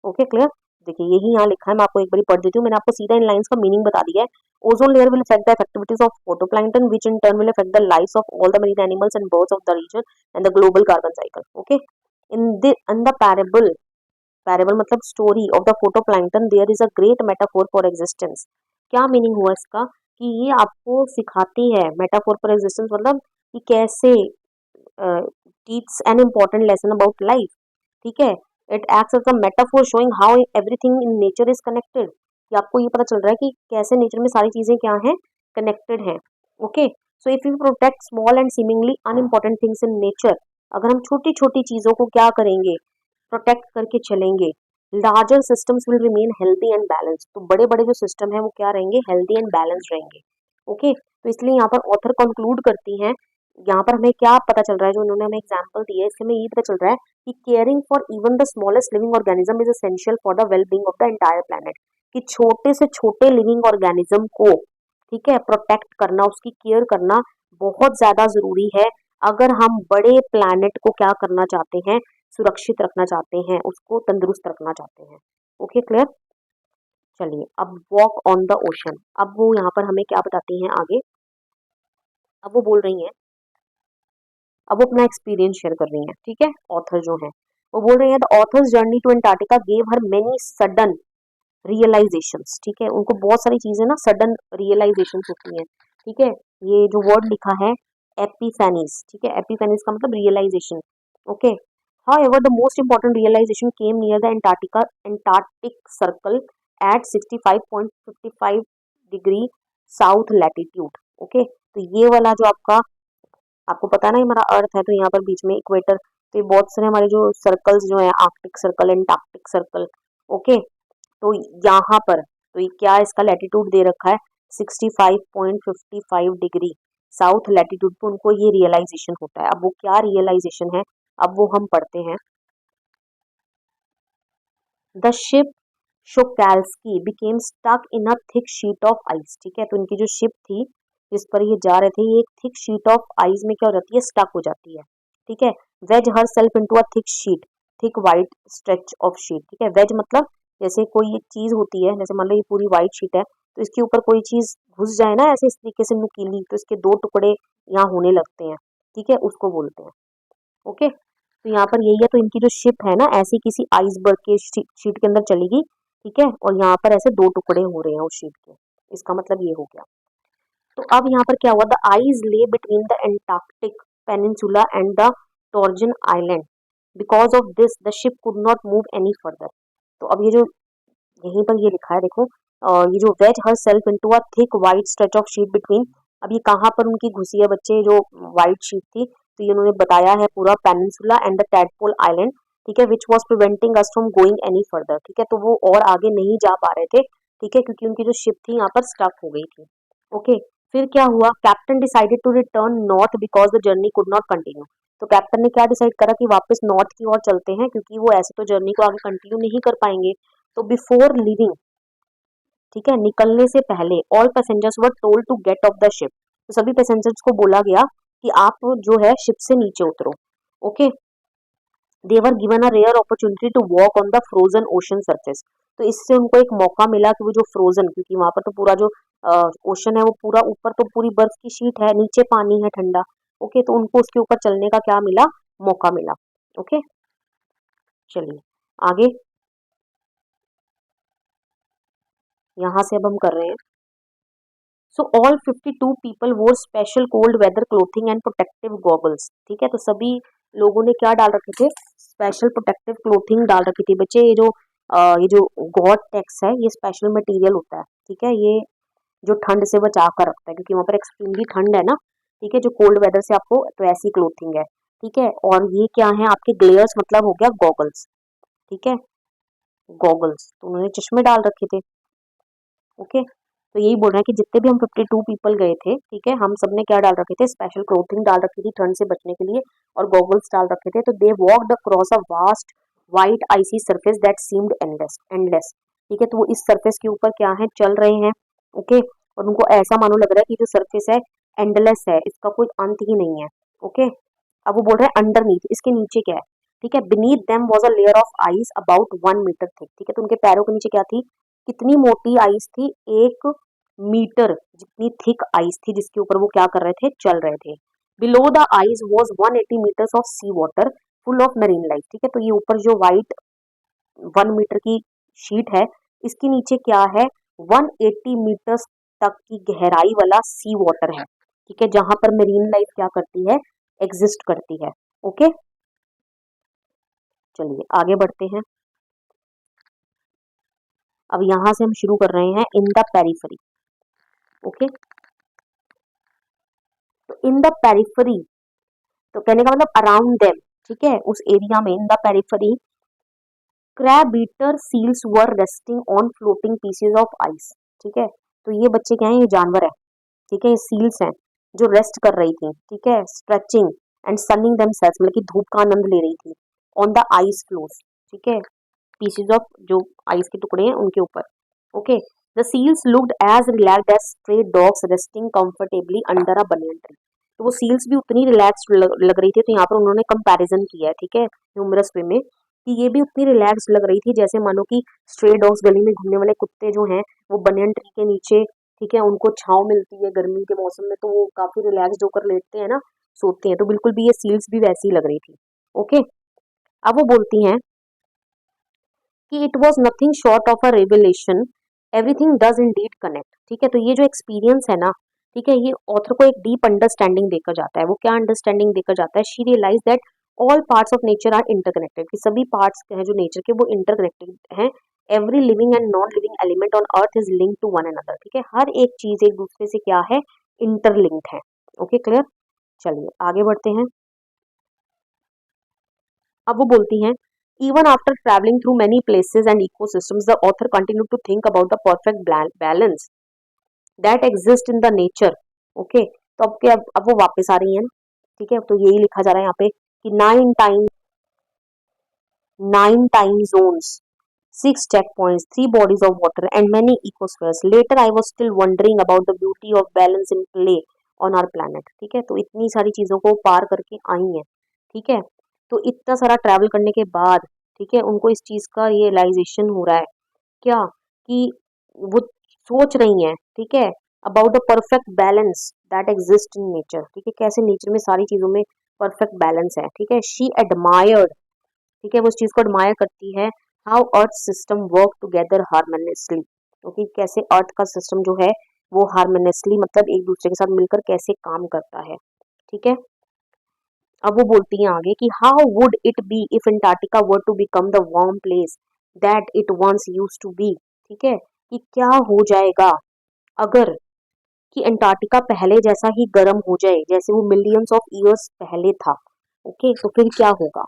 A: Okay, clear. देखिए यही यहाँ लिखा है, मैं आपको एक बार पढ़ देती हूँ, मैंने आपको सीधा इन लाइंस का मीनिंग बता दिया है। Ozone layer will affect the activities of phytoplankton which in turn will affect the lives of all the marine animals and birds of the region and the global carbon cycle. Okay, in the parable, parable मतलब story of the phytoplankton there is a great metaphor for existence. क्या मीनिंग हुआ इसका, कि ये आपको सिखाती है, मेटाफोर फॉर एग्जिस्टेंस मतलब कि कैसे, teach an important lesson about life, ठीक है। It acts as a metaphor showing how everything in nature is connected, कि आपको ये पता चल रहा है कि कैसे नेचर में सारी चीजें क्या हैं, कनेक्टेड हैं। Okay, so if you protect small and seemingly unimportant things in nature, अगर हम छोटी छोटी चीजों को क्या करेंगे, प्रोटेक्ट करके चलेंगे, larger systems will remain healthy and balance, तो बड़े बड़े जो सिस्टम है वो क्या रहेंगे, हेल्दी एंड बैलेंस रहेंगे। ओके, तो इसलिए यहाँ पर ऑथर कंक्लूड करती हैं, यहाँ पर हमें क्या पता चल रहा है, जो उन्होंने हमें एग्जाम्पल दिया है, इससे हमें ये पता चल रहा है कि caring for even the smallest living organism is essential for the well being of the entire planet, कि छोटे से छोटे लिविंग ऑर्गेनिज्म को, ठीक है, प्रोटेक्ट करना, उसकी केयर करना बहुत ज्यादा जरूरी है, अगर हम बड़े प्लैनेट को क्या करना चाहते हैं, सुरक्षित रखना चाहते हैं, उसको तंदुरुस्त रखना चाहते हैं। Okay, clear. चलिए अब वॉक ऑन द ओशन, अब वो यहाँ पर हमें क्या बताती हैं आगे, अब वो बोल रही हैं, अब वो अपना एक्सपीरियंस शेयर कर रही हैं, ठीक है, ऑथर जो है वो बोल रही है, the author's journey to Antarctica gave her many sudden realisations, ठीक है, उनको बहुत सारी चीजें ना सडन रियलाइजेशंस होती हैं, ठीक है, ये जो वर्ड लिखा है एपिफेनीज, ठीक है, एपिफेनीज का मतलब realisation. Okay, however the most important realization came near the Antarctic circle at 65.55 degree south latitude. Okay, तो ये वाला जो आपको पता है ना, हमारा अर्थ है, तो यहाँ पर बीच में इक्वेटर, तो ये बहुत सारे हमारे जो सर्कल्स जो है, Arctic circle, Antarctic circle. Okay, तो यहाँ पर, तो ये क्या इसका लैटिट्यूड दे रखा है 65.55 डिग्री साउथ लैटिट्यूड पे उनको ये रियलाइजेशन होता है। अब वो क्या रियलाइजेशन है, अब वो हम पढ़ते हैं। The ship Shokalskiy became stuck in a thick sheet of ice, ठीक है, तो इनकी जो शिप थी जिस पर ये जा रहे थे, ये एक थिक शीट ऑफ आइस में क्या हो जाती है, स्टक हो जाती है, ठीक है। Wedge herself into a thick sheet, thick white stretch of sheet, ठीक है, वेज मतलब जैसे कोई एक चीज होती है, जैसे मान लो ये पूरी वाइट शीट है, तो इसके ऊपर कोई चीज घुस जाए ना ऐसे, इस तरीके से नुकीली, तो इसके दो टुकड़े यहाँ होने लगते हैं, ठीक है, उसको बोलते हैं। ओके, तो यहाँ पर यही है, तो इनकी जो शिप है ना ऐसी किसी आइसबर्ग के शीट के अंदर चलेगी, ठीक है, और यहाँ पर ऐसे दो टुकड़े हो रहे हैं उस शीट के, इसका मतलब ये हो गया। तो अब यहाँ पर क्या हुआ, द आइस ले between the Antarctic peninsula and the torsion island, because of this the ship could not move any further. तो अब ये जो यहीं पर ये लिखा है देखो, ये जो wedge herself into a thick white stretch of sheet between, अब ये कहाँ पर उनकी घुसी है बच्चे, जो वाइट शीट थी, तो ये उन्होंने बताया है पूरा peninsula and the tadpole island, ठीक है, which was preventing us from going any further, ठीक है, तो वो और आगे नहीं जा पा रहे थे, ठीक है, क्योंकि उनकी जो शिप थी यहाँ पर स्टक हो गई थी। ओके, फिर क्या हुआ, captain decided to return north because the journey could not continue, तो कैप्टन ने क्या डिसाइड करा कि वापस नॉर्थ की ओर चलते हैं, क्योंकि वो ऐसे तो जर्नी को आगे कंटिन्यू नहीं कर पाएंगे। तो बिफोर लिविंग, ठीक है, निकलने से पहले all passengers were told to get off the ship, तो सभी पैसेंजर्स को बोला गया कि आप जो है शिप से नीचे उतरो। Okay, they were given a rare opportunity to walk on the frozen ocean surface. तो इससे उनको एक मौका मिला कि वो जो फ्रोजन, क्योंकि वहां पर तो पूरा जो ओशन है वो पूरा ऊपर तो पूरी बर्फ की शीट है, नीचे पानी है ठंडा। ओके, तो उनको उसके ऊपर चलने का क्या मिला, मौका मिला। ओके, चलिए आगे, यहां से अब हम कर रहे हैं। So all 52 people wore special cold weather clothing and protective goggles. ठीक है, तो सभी लोगों ने क्या डाल रखे थे, स्पेशल प्रोटेक्टिव क्लोथिंग डाल रखी थी। बच्चे ये जो गॉड टेक्स है ये स्पेशल मटेरियल होता है। ठीक है, ये जो ठंड से बचा कर रखता है, क्योंकि वहां पर एक्सट्रीमली ठंड है ना। ठीक है, जो कोल्ड वेदर से आपको, तो ऐसी क्लोथिंग है। ठीक है, और ये क्या है आपके ग्लेयर्स, मतलब हो गया गॉगल्स। ठीक है, गॉगल्स, तो उन्होंने चश्मे डाल रखे थे। ओके, तो यही बोल रहे हैं कि जितने भी हम 52 पीपल गए थे, ठीक है, हम सब ने क्या डाल रखे थे, स्पेशल क्लोथिंग डाल रखी थी ठंड से बचने के लिए, और गॉगल्स डाल रखे थे। तो they walked across a vast white icy surface that seemed endless endless. ठीक है, तो वो इस सरफेस के ऊपर क्या है, चल रहे हैं। ओके, और उनको ऐसा मानो लग रहा है कि जो सरफेस है एंडलेस है, इसका कोई अंत ही नहीं है। ओके, अब वो बोल रहे हैं अंडरनीथ, इसके नीचे क्या है। ठीक है, beneath them was a layer of ice about 1 metre thick. ठीक है, तो उनके पैरों के नीचे क्या थी, कितनी मोटी आइस थी, 1 मीटर जितनी थिक आइस थी, जिसके ऊपर वो क्या कर रहे थे, चल रहे थे। Below the ice was 180 metres of sea water full of marine life. ठीक है, तो ये ऊपर जो व्हाइट 1 मीटर की शीट है, इसके नीचे क्या है, 180 मीटर्स तक की गहराई वाला सी वाटर है। ठीक है, जहां पर मरीन लाइफ क्या करती है, एग्जिस्ट करती है। ओके, चलिए आगे बढ़ते हैं। अब यहां से हम शुरू कर रहे हैं इन द पेरिफेरी। ओके, तो इन द पेरिफेरी, तो कहने का मतलब अराउंड देम। ठीक है, उस एरिया में, in the periphery crabeater seals were resting on floating pieces of ice. ठीक है, तो ये बच्चे क्या है, ये जानवर है। ठीक है, ये सील्स हैं जो रेस्ट कर रही थी। ठीक है, स्ट्रेचिंग एंड सनिंग देमसेल्व्स, मतलब कि धूप का आनंद ले रही थी, ऑन द आइस फ्लोस। ठीक है, पीसेज ऑफ जो आइस के टुकड़े हैं उनके ऊपर। Okay, the seals looked as relaxed as stray dogs resting comfortably under a banyan tree. तो वो सील्स भी उतनी रिलैक्स लग रही थी। तो यहाँ पर उन्होंने कंपैरिजन किया है, ठीक है, ह्यूमरस वे में, कि ये भी उतनी रिलैक्स लग रही थी जैसे मानो कि स्ट्रे डॉग्स, गली में घूमने वाले कुत्ते जो हैं, वो बनियन ट्री के नीचे, ठीक है, उनको छांव मिलती है गर्मी के मौसम में, तो वो काफी रिलैक्स होकर लेटते हैं ना, सोते हैं। तो बिल्कुल भी ये सील्स भी वैसी ही लग रही थी। ओके, अब वो बोलती हैं कि it was nothing short of a revelation, everything does Indeed connect. ठीक है, तो ये जो एक्सपीरियंस है ना, ठीक है, ये ऑथर को एक डीप अंडरस्टैंडिंग देकर जाता है। वो क्या अंडरस्टैंडिंग देकर जाता है, she realise that all parts of nature are interconnected, कि सभी पार्ट्स हैं जो नेचर के वो इंटरकनेक्टेड हैं। Every living and non living element on earth is linked to one another. ठीक है, हर एक चीज एक दूसरे से क्या है, इंटरलिंक्ड है। ओके, क्लियर, चलिए आगे बढ़ते हैं। अब वो बोलती हैं, even after traveling through many places and ecosystems, the author continued to think about the perfect balance that exists in the nature. Okay, तो अब वो वापस आ रही हैं। ठीक है, तो यही लिखा जा रहा है यहाँ पे कि nine time zones, 6 checkpoints, 3 bodies of water, and many ecospheres. Later, I was still wondering about the beauty of balance in play on our planet. ठीक है, तो इतनी सारी चीजों को पार करके आई हैं। ठीक है, तो इतना सारा ट्रैवल करने के बाद, ठीक है, उनको इस चीज का रियलाइजेशन हो रहा है, क्या, कि वो सोच रही हैं, ठीक है, about the perfect balance that exist in nature. ठीक है, कैसे नेचर में सारी चीजों में परफेक्ट बैलेंस है। ठीक है, शी एडमायर्ड, ठीक है, वो उस चीज को एडमायर करती है, how earth system work together harmoniously. क्योंकि कैसे अर्थ का सिस्टम जो है वो हार्मोनियसली, मतलब एक दूसरे के साथ मिलकर कैसे काम करता है। ठीक है, अब वो बोलती हैं आगे कि how would it be if Antarctica were to become the warm place that it once used to be. ठीक है, कि क्या हो जाएगा अगर, कि अंटार्कटिका पहले जैसा ही गर्म हो जाए जैसे वो मिलियंस ऑफ ईयर्स पहले था। ओके, तो फिर क्या होगा।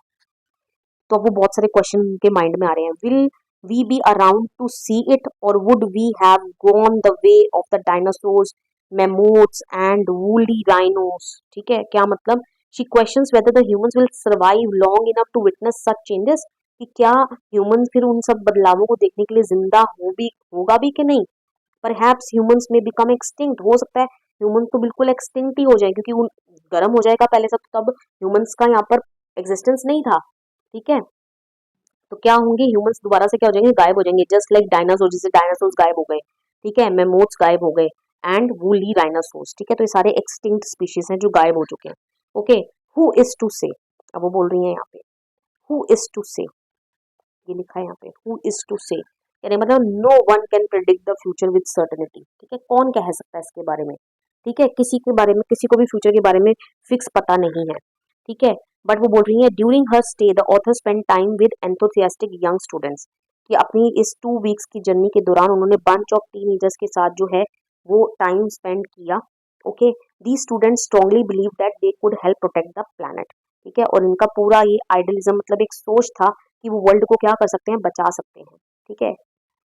A: तो अब वो बहुत सारे क्वेश्चन उनके माइंड में आ रहे हैं। Will we be around to see it, और would we have gone the way of the dinosaurs, mammoths and woolly rhinos. ठीक है, क्या मतलब, she questions whether the humans will survive long enough to witness such changes, कि क्या ह्यूमंस फिर उन सब बदलावों को देखने के लिए जिंदा होगा भी कि नहीं। परहैप्स ह्यूमंस में बिकम एक्सटिंक्ट, हो सकता है ह्यूमंस तो बिल्कुल एक्सटिंक्ट ही हो जाए, क्योंकि उन गर्म हो जाएगा पहले सब, तब ह्यूमंस का यहाँ पर एग्जिस्टेंस नहीं था। ठीक है। तो क्या होंगे, ह्यूमंस दोबारा से क्या हो जाएंगे, गायब हो जाएंगे, जस्ट लाइक डायनासोर, जैसे डायनासोर्स गायब हो गए, ठीक है, मेमोथ्स गायब हो गए एंड वूली डायनासोर्स, ठीक है। तो ये सारे एक्सटिंक्ट स्पीशीज हैं जो गायब हो चुके हैं। ओके, हु इज टू से, अब वो बोल रही है यहाँ पे हु इज टू से, ये लिखा है यहाँ पे हु इज टू से, यानी मतलब no one can predict the future with certainty, ठीक है। कौन कह सकता है इसके बारे में, ठीक है, किसी के बारे में, किसी को भी फ्यूचर के बारे में फिक्स पता नहीं है, ठीक है। बट वो बोल रही है during her stay the author spend time with enthusiastic young students, कि अपनी इस 2 वीक्स की जर्नी के दौरान उन्होंने बंच ऑफ टीनेजर्स के साथ जो है वो टाइम स्पेंड किया। Okay, the students strongly believe that they could help protect the planet, ठीक है। और इनका पूरा ये आइडियलिज्म मतलब एक सोच था कि वो वर्ल्ड को क्या कर सकते हैं, बचा सकते हैं, ठीक है।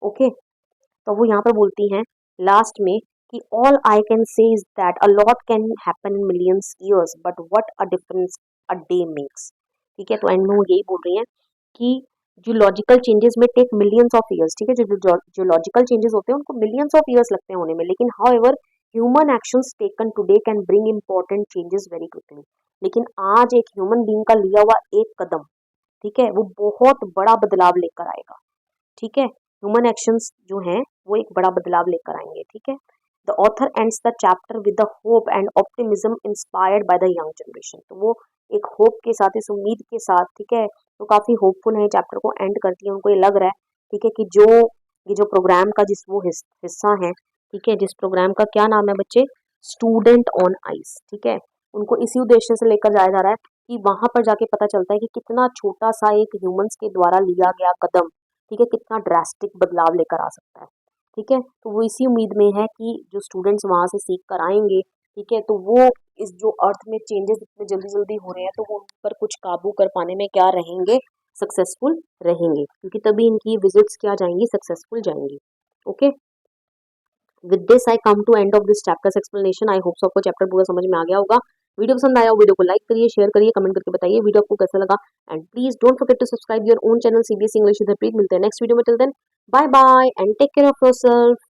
A: ओके, तो वो यहाँ पर बोलती हैं लास्ट में कि all I can say is that a lot can happen in millions years but what a difference a day makes, ठीक है। तो एंड में वो यही बोल रही हैं कि जियोलॉजिकल चेंजेस में टेक मिलियंस ऑफ ईयर्स, ठीक है, जो जियोलॉजिकल चेंजेस होते हैं उनको मिलियंस ऑफ ईयर्स लगते हैं होने में, लेकिन however human actions taken today can bring important changes very quickly, लेकिन आज एक ह्यूमन बीइंग का लिया हुआ एक कदम, ठीक है, वो बहुत बड़ा बदलाव लेकर आएगा, ठीक है। ह्यूमन एक्शंस जो हैं वो एक बड़ा बदलाव लेकर आएंगे, ठीक है। The author ends the chapter with the hope and optimism inspired by the young generation, तो वो एक होप के साथ, इस उम्मीद के साथ, ठीक है, तो काफी होपफुल है, चैप्टर को एंड करती है, उनको ये लग रहा है, ठीक है, कि जो ये जो प्रोग्राम का जिस वो हिस्सा है, ठीक है, जिस प्रोग्राम का क्या नाम है बच्चे, स्टूडेंट ऑन आइस, ठीक है, उनको इसी उद्देश्य से लेकर जाया जा रहा है कि वहां पर जाके पता चलता है कि कितना छोटा सा एक ह्यूमंस के द्वारा लिया गया कदम, ठीक है, कितना ड्रास्टिक बदलाव लेकर आ सकता है, ठीक है। तो वो इसी उम्मीद में है कि जो स्टूडेंट्स वहां से सीख कर आएंगे, ठीक है, तो वो इस जो अर्थ में चेंजेस इतने जल्दी जल्दी हो रहे हैं तो वो उन पर कुछ काबू कर पाने में क्या रहेंगे, सक्सेसफुल रहेंगे, क्योंकि तभी इनकी विजिट्स क्या जाएंगी, सक्सेसफुल जाएंगी। Okay, with this I come to end of this chapter's explanation. I hope so आपको चैप्टर पूरा समझ में आ गया होगा। वीडियो पसंद आया हो वीडियो को लाइक करिए, शेयर करिए, कमेंट करके बताइए वीडियो आपको कैसा लगा, and please don't forget to subscribe your own channel CBSE English with Harpreet. मिलते हैं नेक्स्ट वीडियो में, till then bye bye and take care of yourself.